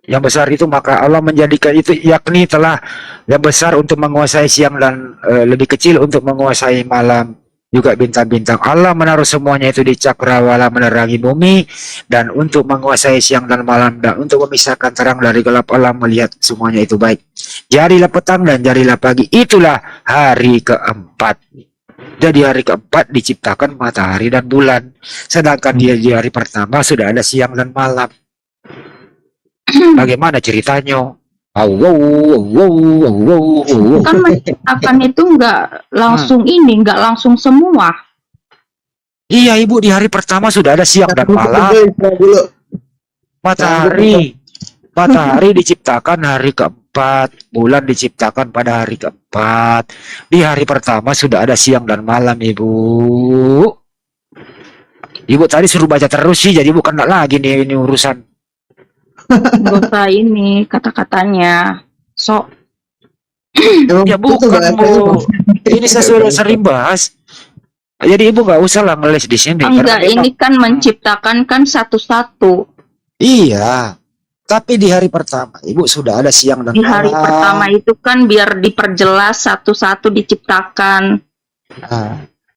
Speaker 1: Yang besar itu, maka Allah menjadikan itu, yakni telah yang besar untuk menguasai siang dan lebih kecil untuk menguasai malam. juga bintang-bintang. Allah menaruh semuanya itu di cakrawala menerangi bumi, dan untuk menguasai siang dan malam, dan untuk memisahkan terang dari gelap. Allah melihat semuanya itu baik. Jadilah petang dan jadilah pagi, itulah hari keempat. Jadi hari keempat diciptakan matahari dan bulan, sedangkan dia di hari pertama sudah ada siang dan malam. Bagaimana ceritanya?
Speaker 9: Kan menciptakan itu nggak langsung ini, nggak langsung semua.
Speaker 1: Iya ibu, di hari pertama sudah ada siang dan malam. Matahari diciptakan hari keempat, bulan diciptakan pada hari keempat. Di hari pertama sudah ada siang dan malam ibu. Ibu tadi suruh baca terus sih, jadi bukan lagi nih ini urusan.
Speaker 9: Gak usah ini kata-katanya. Sok.
Speaker 1: Ya bukan bu, ini saya sudah sering bahas. Jadi ibu gak usah lah ngeles di sini.
Speaker 9: Enggak, ini kan menciptakan kan satu-satu.
Speaker 1: Iya, tapi di hari pertama ibu sudah ada siang dan
Speaker 9: Di hari
Speaker 1: malam.
Speaker 9: pertama itu kan biar diperjelas satu-satu diciptakan.
Speaker 1: Nah,